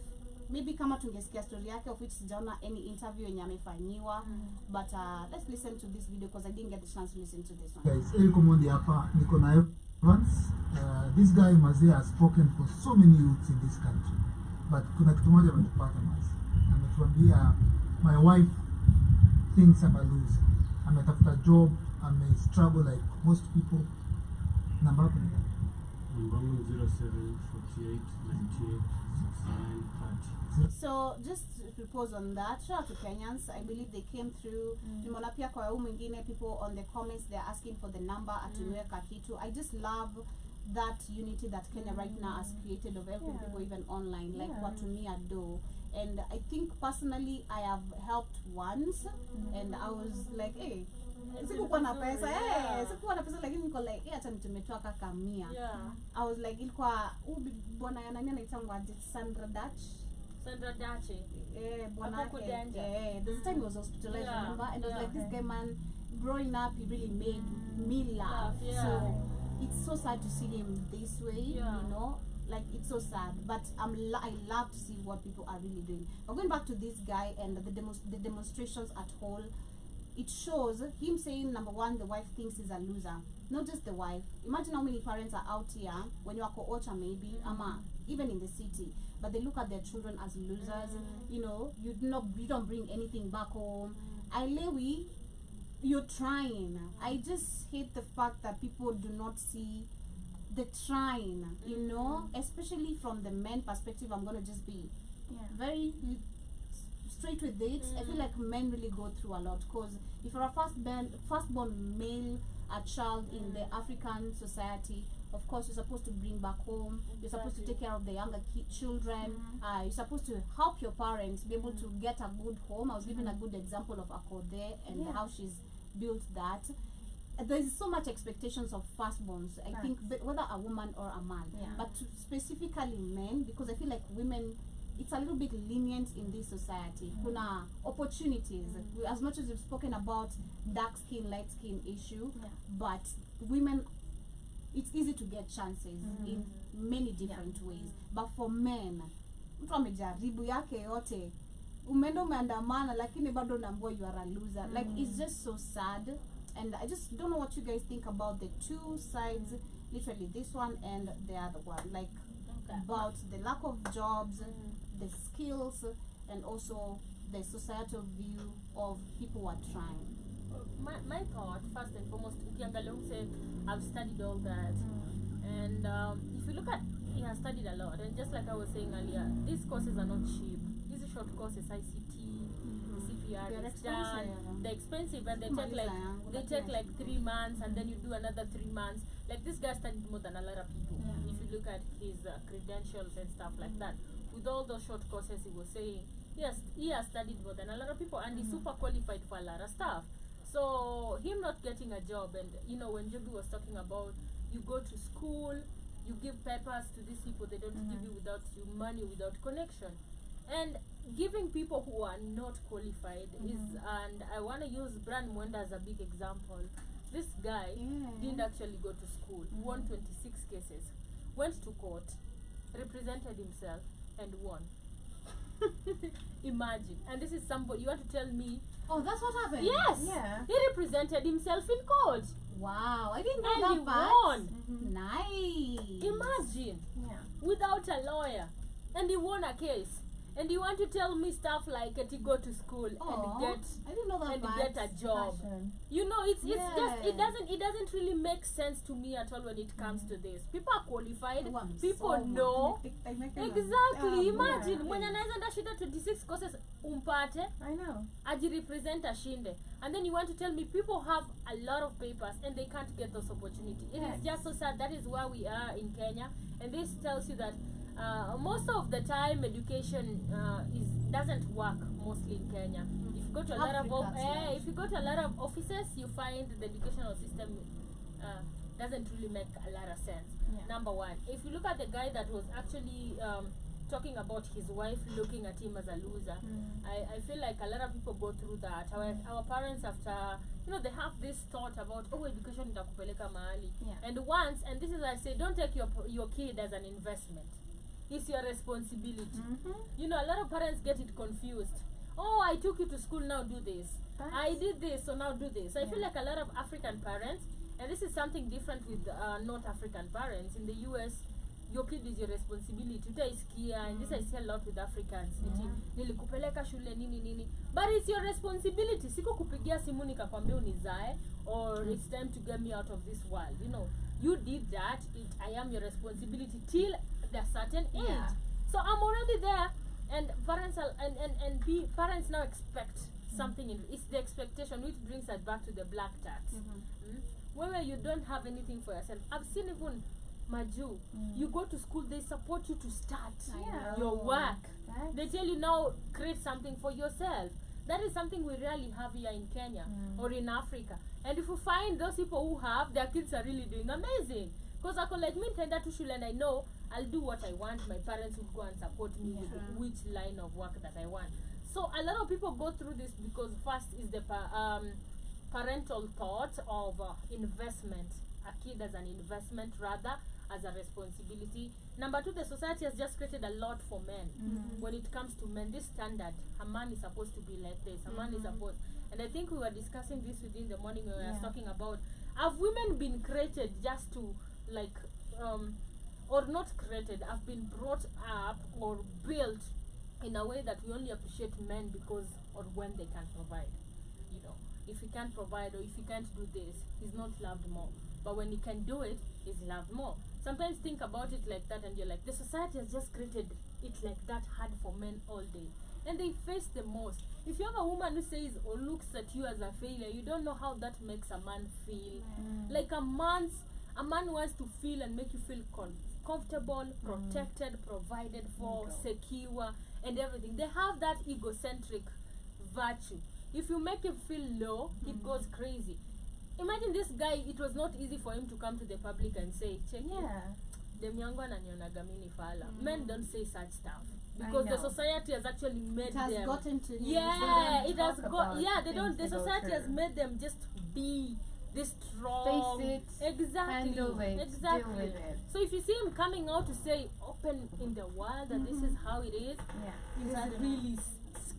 maybe kama tungesikia story yake, of which sijaona any interview yenye amefanyiwa, but let's listen to this video because I didn't get the chance to listen to this one. Guys, Eric Omondi hapa, niko na Evans. This guy Mazee has spoken for so many youths in this country, but kuna kitu moja ametupata Mazee. Ametuambia, my wife thinks I'm a loser. Ametafuta job, struggle like most people. Number yako ni gani? Mbangu 0748 98 69 30. So just to pause on that, shout out to Kenyans. I believe they came through. Nimeona pia kwa huyu mwingine, people on the comments, they're asking for the number atuweka kitu. I just love that unity that Kenya right now has created of helping people even online, like watumia do. And I think personally I have helped once, and I was like, hey, sikuwa na pesa, sikuwa na pesa, lakini niko like, acha nitumetoa kaka 100. I was like, ilikuwa bwana ya nani anaitwa Sandra Dache. Bwana yake. This time he was hospitalized, remember? And I was like, this guy, man, growing up, he really made me laugh. So it's so sad to see him this way, you know. Like, it's so sad, but I love to see what people are really doing. But going back to this guy and the demonstrations at whole, it shows him saying, number one, the wife thinks he's a loser. Not just the wife. Imagine how many parents are out here when you are Ocha maybe, even in the city, but they look at their children as losers. You know, you don't bring anything back home. Ailewi, you're trying. I just hate the fact that people do not see the trying, you know, especially from the men perspective. I'm gonna just be very straight with it. I feel like men really go through a lot, because if you're a firstborn male, a child in the African society, of course you're supposed to bring back home, you're supposed to take care of the younger children, you're supposed to help your parents be able to get a good home. I was giving a good example of Akode and how she's built that. There's so much expectations of firstborns, I think, whether a woman or a man, but specifically men, because I feel like women, it's a little bit lenient in this society. Kuna opportunities, as much as we've spoken about dark skin, light skin issue, but women, it's easy to get chances in many different ways. But for men, mtu amejaribu yake yote, umeenda umeandamana, lakini bado unaambiwa you are a loser. Like, it's just so sad. And I just don't know what you guys think about the two sides, literally this one and the other one, like about the lack of jobs, the skills, and also the societal view of people who are trying. My thought, first and foremost, Ukiangalung said, I've studied all that. And if you look at, he has studied a lot. And just like I was saying earlier, these courses are not cheap. These are short courses, ICT, CPR, they're expensive, and they take like 3 months, and then you do another 3 months. Like, this guy studied more than a lot of people. If you look at his credentials and stuff like that, with all those short courses, he was saying, yes, he has studied more than a lot of people, and he's super qualified for a lot of stuff. So him not getting a job, and you know, when Joby was talking about, you go to school, you give papers to these people, they don't give you without you money, without connection. And giving people who are not qualified is, and I want to use Brand Mwenda as a big example. This guy didn't actually go to school. Won 26 cases, went to court, represented himself, and won. Imagine. And this is somebody, you want to tell me? Oh, that's what happened. Yes. Yeah. He represented himself in court. Wow, I didn't know And that he part. won. Nice. Imagine. Yeah. Without a lawyer. And he won a case. And you want to tell me stuff like that he go to school Oh, and I didn't know that and part. get a job. Passion. You know, it's just it Yeah. doesn't really make sense to me at all when it comes to this. People are qualified. Oh, I'm People so know. Exactly. Imagine yeah. mwenye anaweza enda shida 26 courses umpate I know. ajirepresent ashinde, and then you want to tell me people have a lot of papers and they can't get those opportunities. It is just so sad. That is where we are in Kenya, and this tells you that most of the time education doesn't work mostly in Kenya. If you go to a lot of if you go to a lot of offices, you find the educational system doesn't really make a lot of sense. Yeah. Number one, if you look at the guy that was actually talking about his wife looking at him as a loser, I feel like a lot of people go through that. Our parents, after, they have this thought about, education itakupeleka mahali. Yeah. And once, and this is I say, don't take your kid as an investment. It's your responsibility. A lot of parents get it confused. Oh, I took you to school, now do this. I did this, so now do this. I feel like a lot of African parents, and this is something different with North African parents. In the US, your kid is your responsibility. Utaisikia, and this I see a lot with Africans. Nilikupeleka shule nini. But it's your responsibility. Siko kupigia simu nikakwambia unizae, or it's time to get me out of this world. You did that. I am your responsibility till a certain age. Yeah. So I'm already there, and parents are, parents now expect something. It's the expectation, which brings us back to the black tax. Where you don't have anything for yourself. I've seen even Maju. You go to school, they support you to start Yeah. your work. Right. They tell you now, create something for yourself. That is something we rarely have here in Kenya or in Africa. And if you find those people who have, their kids are really doing amazing. Because I can, like me, tender to shul, and I know I'll do what I want. My parents will go and support me with which line of work that I want. So a lot of people go through this because first is the parental thought of investment. A kid as an investment rather as a responsibility. Number two, the society has just created a lot for men. When it comes to men, this standard, a man is supposed to be like this, a man is supposed, and I think we were discussing this within the morning when we were talking about, have women been created just to or not created, have been brought up or built in a way that we only appreciate men because or when they can provide. If he can't provide or if he can't do this, he's not loved more. But when he can do it, he's loved more. Sometimes think about it like that and you're like, the society has just created it like that hard for men all day. And they face the most. If you have a woman who says or looks at you as a failure, you don't know how that makes a man feel. Like a man wants to feel and make you feel comfortable, protected, provided for, secure, and everything. They have that egocentric virtue. If you make him feel low, it goes crazy. Imagine this guy, it was not easy for him to come to the public and say, check dem yangu ananionaga mimi fala. Men don't say such stuff. Because the society has actually made them. It has gotten to it has got. Yeah, they don't. The society has made them just be this strong. Face it. Exactly. Handle it. Exactly. Deal with it. So if you see him coming out to say open in the world that this is how it is, it's really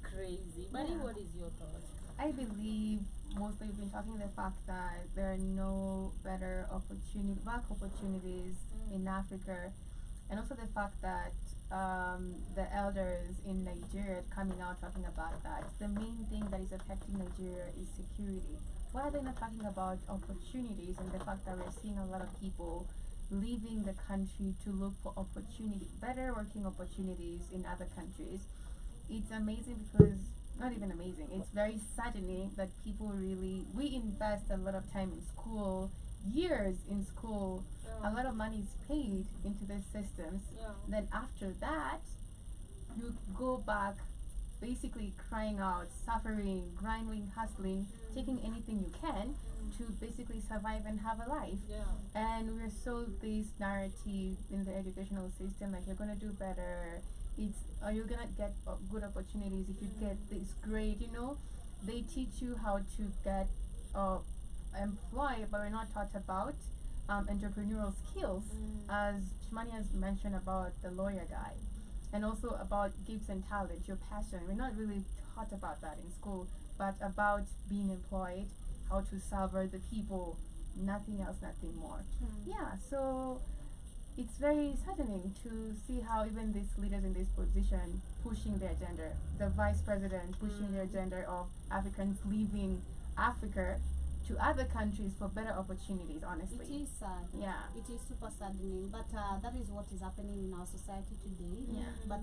crazy. But what is your thought? I believe mostly we've been talking the fact that there are no better work opportunities in Africa, and also the fact that the elders in Nigeria coming out talking about that. The main thing that is affecting Nigeria is security. Why are they not talking about opportunities and the fact that we're seeing a lot of people leaving the country to look for better working opportunities in other countries? It's amazing because, not even amazing, it's very saddening that people we invest a lot of time in school, years in school, a lot of money is paid into these systems. Then after that, you go back basically crying out, suffering, grinding, hustling, taking anything you can to basically survive and have a life. And we're sold this narrative in the educational system, like you're gonna do better, you're gonna get good opportunities if you get this grade. They teach you how to get employed, but we're not taught about entrepreneurial skills, as Shimani has mentioned about the lawyer guy, and also about gifts and talent, your passion. We're not really taught about that in school, but about being employed, how to serve the people, nothing else, nothing more. Yeah, so it's very saddening to see how even these leaders in this position pushing their agenda, the vice president pushing their agenda of Africans leaving Africa to other countries for better opportunities, honestly. It is sad. Yeah. It is super saddening, but that is what is happening in our society today. Yeah. But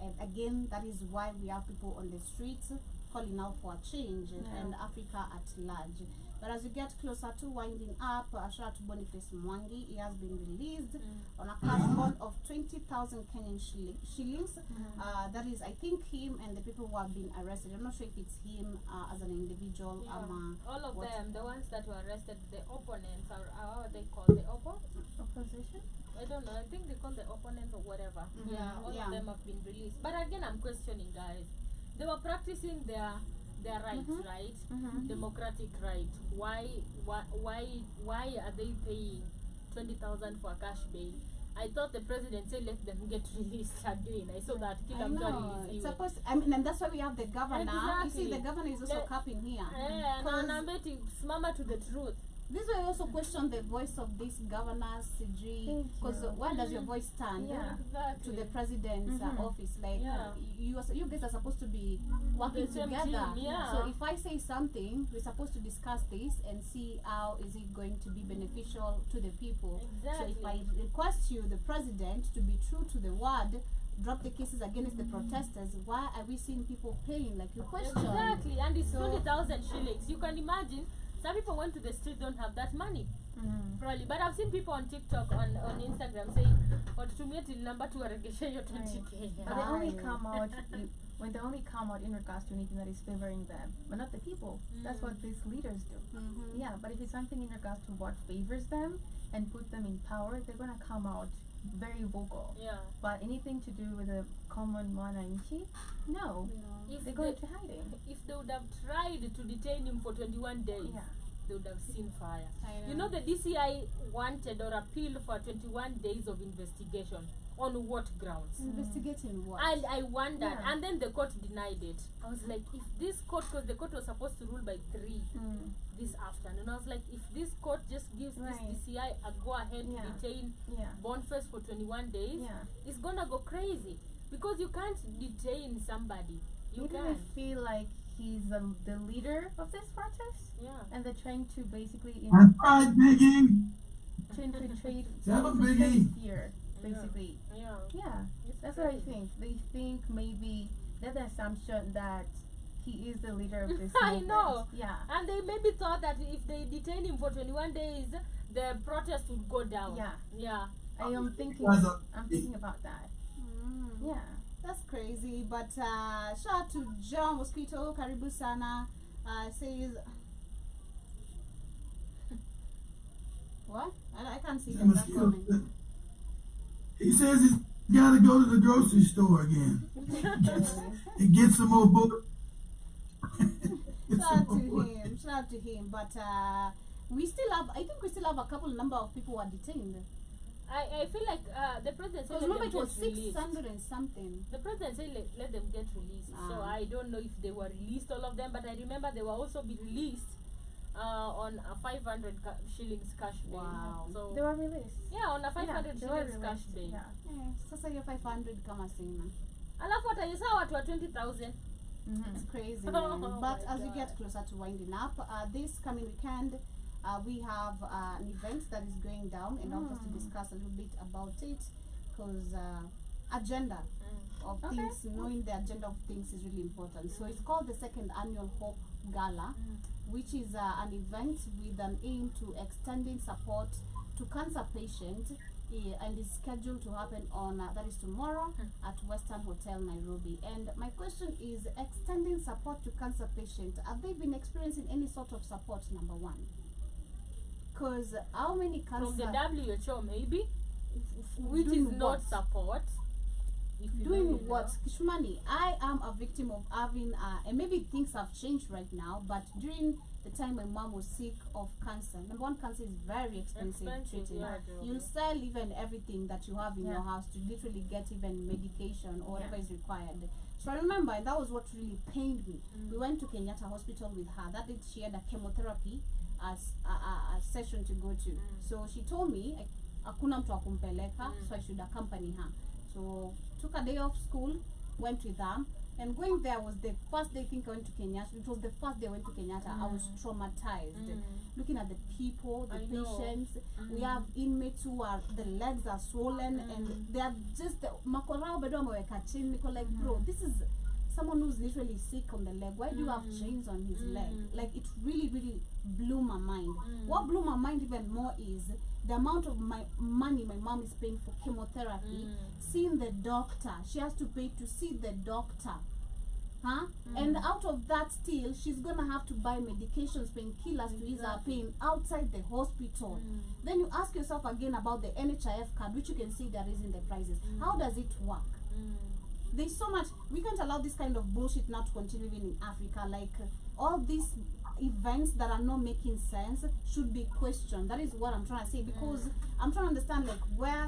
and again, that is why we have people on the streets calling out for a change, and Africa at large. But as we get closer to winding up, shout out to Boniface Mwangi. He has been released on a cash bond of 20,000 Kenyan shillings. That is, I think, him and the people who have been arrested. I'm not sure if it's him as an individual. All of what- them, the ones that were arrested, the opponents, or how are they called? The Opposition? I don't know. I think they call the opponents or whatever. Yeah, all Yeah. of them have been released. But again, I'm questioning, guys. They were practicing their rights, right? Democratic right. Why are they paying 20,000 for a cash bail? I thought the president said let them get released again. I saw that I know. It's supposed. I mean, and that's why we have the governor. You see, the Exactly. governor is also Le- capping here. and Cause I'm betting mama to the truth. this way, I also question the voice of this governor, Sidri, Thank because you. where does your voice stand? Yeah. Exactly. To the president's office, like Yeah. you guys are supposed to be working The same together. team, yeah. So if I say something, we're supposed to discuss this and see how is it going to be beneficial to the people. So if I Exactly. request you, the president, to be true to the word, drop the cases against the protesters, why are we seeing people paying? Like you question. Exactly, and it's So- 20,000 shillings. You can imagine. Some people went to the street, don't have that money. Probably, but I've seen people on TikTok, on Instagram saying, "Watutumie till number to waregeshe hiyo 20K." But they only Right. come out when they only come out in regards to anything that is favoring them, but not the people. That's what these leaders do. Yeah, but if it's something in regards to what favors them and put them in power, they're gonna come out very vocal. Yeah. But anything to do with the common mwananchi, no, If they go they, into hiding. if they would have tried to detain him for 21 days, Yeah. they would have seen fire. I You know, the DCI wanted or appealed for 21 days of investigation. On what grounds? Investigating what? And I wondered, Yeah. and then the court denied it. I was like, if this court, because the court was supposed to rule by 3 this afternoon, I was like, if this court just gives Right. this DCI a go ahead Yeah. to detain Yeah. Boniface for 21 days, Yeah. it's gonna go crazy because you can't detain somebody. You Maybe they can't. feel like he's the leader of this protest, Yeah. and they're trying to basically That's right, Biggie. to infiltrate Tell 'em, infiltrate Biggie. fear, basically. Yeah. Yeah, It's that's what I crazy. think. They think maybe they're the assumption that he is the leader of this I movement. know. Yeah. And they maybe thought that if they detain him for 21 days, the protest would go down. Yeah. Yeah. I'm thinking about that. Yeah. That's crazy, but shout out to John Mosquito, Karibu Sana, says what? I can't see that comment. He says he's got to go to the grocery store again and get some more books. Shout out to him, but we still have, I think we still have a couple number of people who are detained. I feel like the president said Because let remember them it was get released. 600 and something. The president said let them get released. So I don't know if they were released, all of them, but I remember they will also be released on a 500 shillings cash bail. Wow. So They were released. yeah, on a 500 they were shillings cash released. bail. Yeah. Sasa hiyo 500 kama sina. Alafu wataisaa watu wa 20,000. It's crazy, Oh man. my But as we God. get closer to winding up, this coming weekend, we have an event that is going down, and I want us to discuss a little bit about it, because agenda of things, knowing the agenda of things is really important. So it's called the second annual Hope Gala, which is an event with an aim to extending support to cancer patients, and is scheduled to happen on that is tomorrow at Western Hotel Nairobi. And my question is, extending support to cancer patients, have they been experiencing any sort of support? Number one, because how many From the cancer WHO maybe, which Doing is not what? support. If you know, doing you what? know. Kishmani, I am a victim of having and maybe things have changed right now, but during the time my mom was sick of cancer. Number one, cancer is very expensive treating. yeah. You'll sell even everything that you have in your house to literally get even medication or whatever is required. So I remember, and that was what really pained me. We went to Kenyatta Hospital with her. That day she had a chemotherapy as a session to go to. So she told me hakuna mtu wa kumpeleka, so I should accompany her. So took a day off school, went with them. And going there was the first day I think I went to Kenyatta. It was the first day I went to Kenyatta. I was traumatized. Looking at the people, the patients. We have inmates who are, the legs are swollen and they are just, makorao bedo ameweka chini. Niko like, bro, this is someone who's literally sick on the leg. Why do you have chains on his leg? Like, it really, really blew my mind. What blew my mind even more is the amount of money my mom is paying for chemotherapy, seeing the doctor. She has to pay to see the doctor. And out of that still, she's gonna have to buy medications, painkillers to ease her pain outside the hospital. Then you ask yourself again about the NHIF card, which you can see they're raising the prices. How does it work? There's so much. We can't allow this kind of bullshit now to continue even in Africa. Like, all these events that are not making sense should be questioned. That is what I'm trying to say, because I'm trying to understand, like,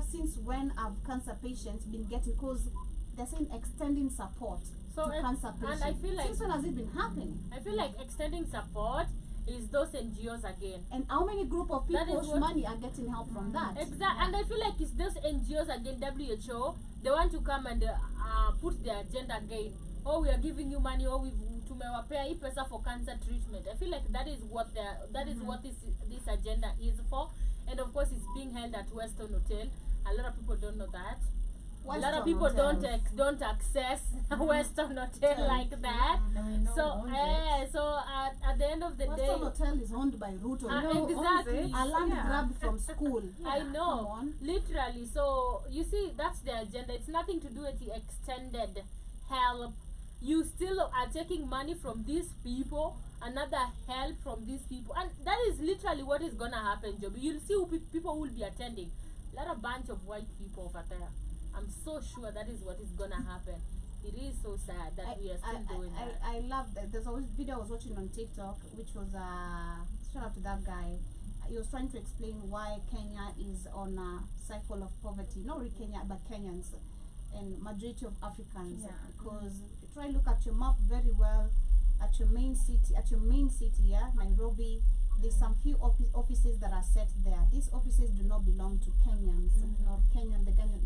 since when have cancer patients been getting, because they're saying extending support to cancer patients. And I feel like, since when has it been happening? I feel like extending support is those NGOs again. And how many group of people's money are getting help from that? Exactly. And I feel like it's those NGOs again, WHO, they want to come and put their agenda again. Oh, we are giving you money, or tumewapea hii pesa for cancer treatment. I feel like that is what this agenda is for. And of course it's being held at Weston Hotel. A lot of people don't know that. A lot of people don't access Western Hotel like that. So at the end of the day, Western Hotel is owned by Ruto. Exactly. A land grab from school. I know, literally. So you see, that's the agenda. It's nothing to do with the extended help. You still are taking money from these people, another help from these people, and that is literally what is gonna happen, Joby. You'll see who people will be attending. A lot of bunch of white people over there. I'm so sure that is what is gonna happen. It is so sad that we are still doing that. I love that. There's always video I was watching on TikTok, which was shout out to that guy. He was trying to explain why Kenya is on a cycle of poverty. Not really Kenya, but Kenyans and majority of Africans. Because if you try look at your map very well, at your main city, Nairobi, there's some few offices that are set there. These offices do not belong to Kenyans, nor the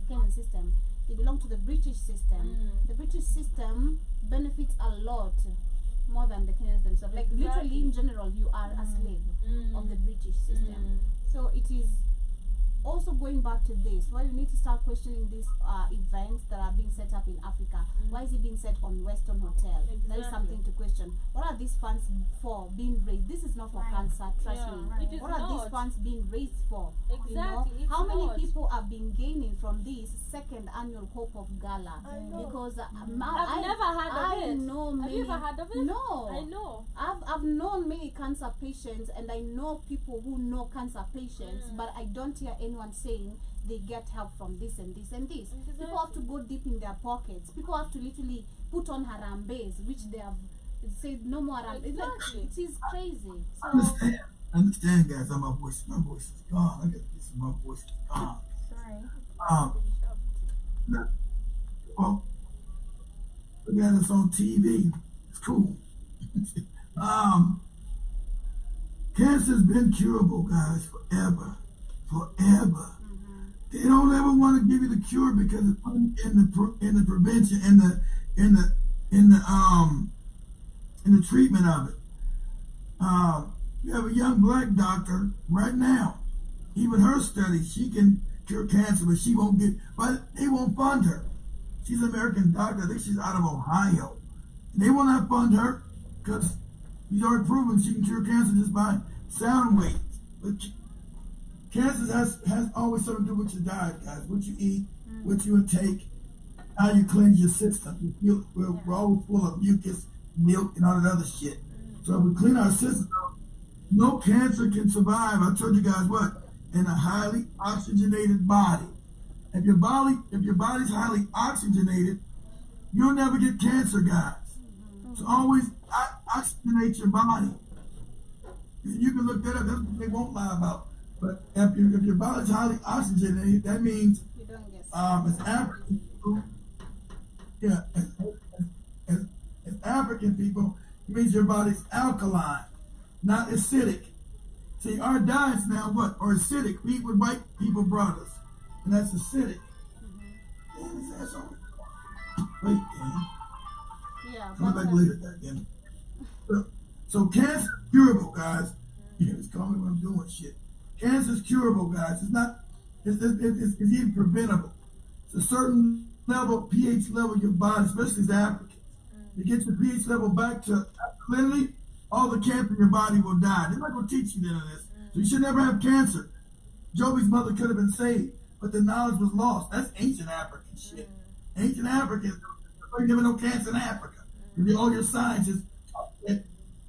Kenyan system. They belong to the British system. The British system benefits a lot more than the Kenyans themselves. Like, literally, in general, you are a slave of the British system. So it is also going back to this, why you need to start questioning these events that are being set up in Africa. Why is it being set on Western Hotel? That is something to question. What are these funds for being raised? This is not for cancer, trust me. What are these funds being raised for? Exactly. You know? How many people have been gaining from this second annual Hope of Gala? Because I've never heard of it. Have you ever heard of it? No. I know. I've known many cancer patients, and I know people who know cancer patients, but I don't hear anyone saying they get help from this and this and this. People have to go deep in their pockets. People have to literally put on harambes, which they have said no more harambes. Exactly. It is crazy. I understand, guys. My voice is gone. I got to get some. My voice is gone. Sorry. Well, we got this on TV. It's cool. Cancer's been curable, guys, forever. They don't ever want to give you the cure because it's in the prevention, in the treatment of it. You have a young black doctor right now. Even her study, she can cure cancer, but they won't fund her. She's an American doctor. I think she's out of Ohio. And they will not fund her because she's already proven she can cure cancer just by sound waves. But cancer has always something to do with your diet, guys. What you eat, what you intake, how you cleanse your system. We're always full of mucus, milk, and all that other shit. So if we clean our system out, no cancer can survive. I told you guys what? In a highly oxygenated body. If your body's highly oxygenated, you'll never get cancer, guys. So always oxygenate your body. You can look that up. That's what they won't lie about. But if your body's highly oxygenated, that means You don't get as African people, yeah, as African people, it means your body's alkaline, not acidic. See, our diets now are acidic. We eat what white people brought us, and that's acidic. Damn, his ass on. Wait, damn. Yeah, Come but back later, goddamn it. So cancer is curable, guys. Yeah, just call me when I'm doing shit. Cancer is curable, guys. It's not. It's even preventable. It's a certain level, pH level of your body, especially as Africans. You get your pH level back to alkalinity, all the cancer in your body will die. They're not going to teach you none of this. So you should never have cancer. Joby's mother could have been saved, but the knowledge was lost. That's ancient African shit. Ancient Africans, there never no cancer in Africa. All your scientists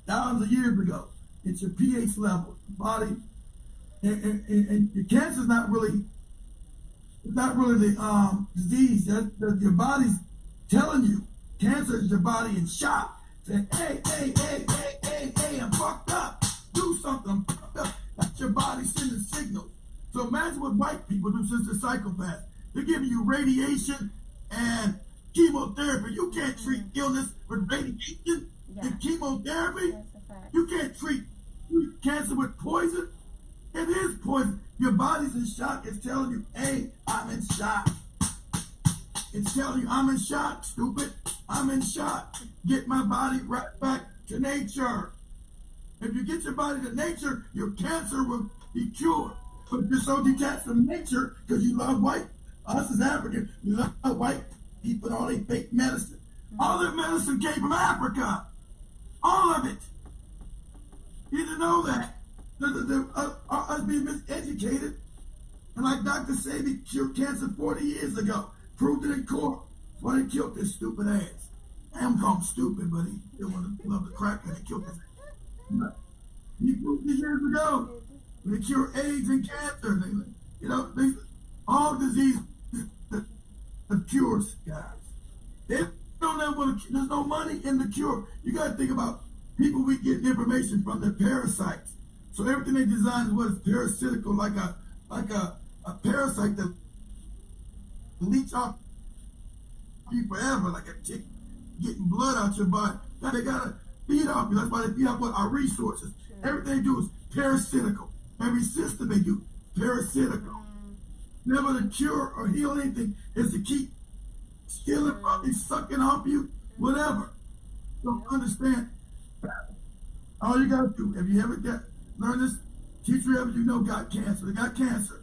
thousands of years ago. It's your pH level, body, and your cancer is not really the disease. Your body's telling you. Cancer is your body in shock, saying, hey, I'm fucked up. Do something, I'm fucked up. That's your body sending signals. So imagine what white people do since they're psychopaths. They're giving you radiation and chemotherapy. You can't treat illness with radiation and chemotherapy. That's a fact. You can't treat cancer with poison. It is poison. Your body's in shock. It's telling you, hey, I'm in shock. It's telling you, I'm in shock, stupid. I'm in shock. Get my body right back to nature. If you get your body to nature, your cancer will be cured. But if you're so detached from nature, because you love us as Africans, you love white people and all their fake medicine. All their medicine came from Africa. All of it. You didn't know that. Us being miseducated. And like Dr. Sebi cured cancer 40 years ago. Proved it in court. That's why they killed this stupid ass. I'm calling him stupid, but he still love the crack and they killed his ass. He proved it years ago. When they cure AIDS and cancer. All diseases have cures, guys. They don't ever want to, there's no money in the cure. You got to think about people we get information from, their parasites. So everything they design is what is parasitical, like a parasite that leech off you forever, like a tick getting blood out your body. Now they gotta feed off you. That's why they feed off our resources. Everything they do is parasitical. Every system they do, parasitical. Never to cure or heal anything is to keep stealing from you, sucking off you, whatever. Don't understand. All you gotta do, if you ever learn this, teacher ever you know got cancer, they got cancer.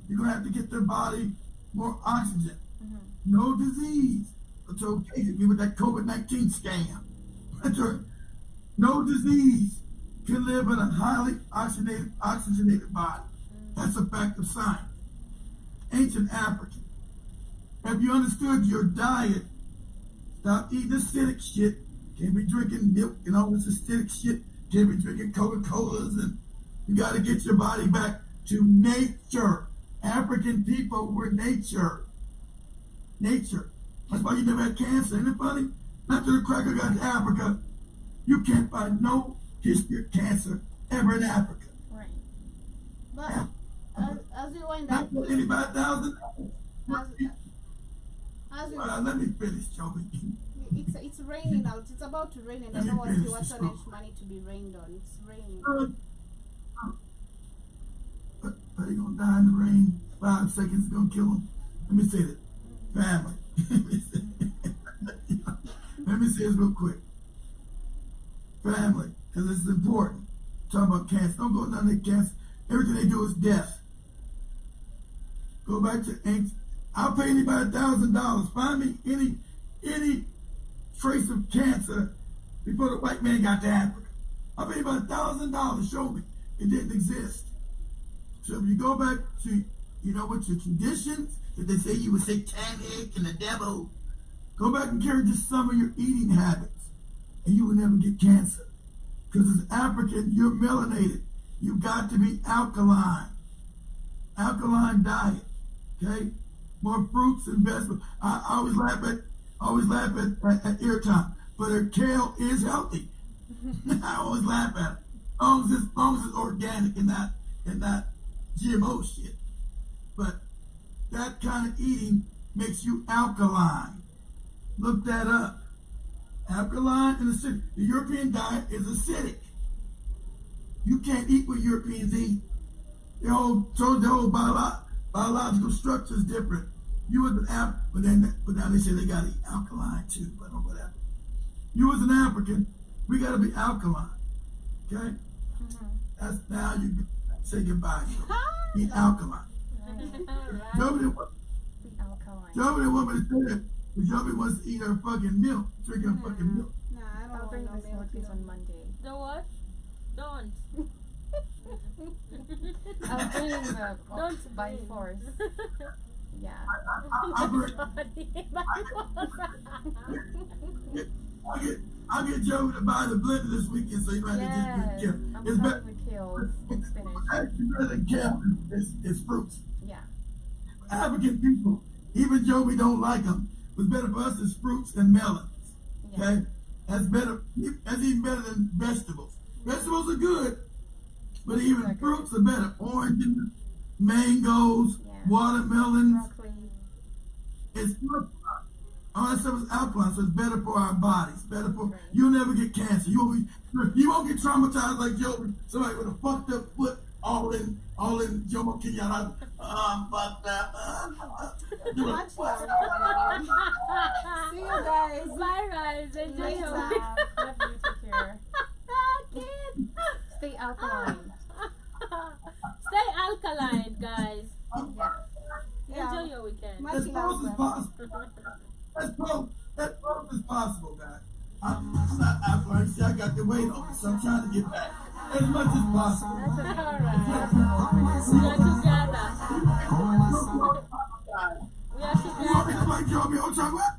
You're gonna have to get their body more oxygen. No disease. It's okay to be with that COVID-19 scam. That's right. No disease can live in a highly oxygenated body. That's a fact of science. Ancient African. If you understood your diet, stop eating acidic shit. Can't be drinking milk and all this acidic shit. Can't be drinking Coca-Colas, and you got to get your body back to nature. African people were nature. Nature. That's why you never had cancer. Isn't it funny? After the cracker got to Africa, you can't find no history of cancer ever in Africa. Right. But as we wind Not up, for anybody $1,000. as we, Let me finish, Joby. it's raining out. It's about to rain, and I don't want your orphanage money to be rained on. It's raining. Are they gonna die in the rain? 5 seconds is gonna kill them. Let me say that. Family. Let me say this real quick. Family, because this is important. Talk about cancer. Don't go down to cancer. Everything they do is death. Go back to ancient. I'll pay anybody $1,000. Find me any trace of cancer before the white man got to Africa. I'll pay anybody $1,000. Show me it didn't exist. So if you go back to, what your traditions, if they say you were satanic and the devil, go back and carry just some of your eating habits, and you will never get cancer. Because as African, you're melanated. You've got to be alkaline. Alkaline diet. Okay? More fruits and vegetables. I always laugh at ear time. But her kale is healthy. I always laugh at it. long as it's organic and not GMO shit. But that kind of eating makes you alkaline. Look that up. Alkaline and acidic. The European diet is acidic. You can't eat what Europeans eat. Their whole biological structure is different. You was an African, but now they say they gotta eat alkaline too, but whatever. You was an African, we gotta be alkaline. Okay? That's now you say goodbye. Be alkaline. Nobody want me to say that, because nobody wants to eat her fucking milk, drink her fucking milk. Nah, I don't I'll bring the want no milk. smoothies on Monday. The what? Don't. I'll bring the Don't by bring. force. Yeah. I'll get Joe to buy the blender this weekend, so you might Yes. just get I'm it's done better. with kales and spinach. Actually, better than kale is fruits. Yeah. African people, even Joe, we don't like them. What's better for us is fruits and melons. Yeah. Okay, that's better. That's even better than vegetables. Vegetables are good, but even Okay. fruits are better. Oranges, mangoes, Yeah. watermelons. Broccoli. It's alkaline. All that stuff is alkaline, so it's better for our bodies. Better for Right. you'll never get cancer. You won't get traumatized like Joe. Somebody with a fucked up foot, all in Jomo Kenyatta. Fucked up. Much love. See you guys. Bye guys. Enjoy Later. your Love you. Take care. Kid. Stay alkaline. Stay alkaline, guys. Yeah. Enjoy your weekend. Much As love. close as possible. As close as possible, guys. I'm not alkaline. See, I got the weight on me, so I'm trying to get back as much as possible. Alright. We are together. We are You want me together. to like Joe? Me on chocolate?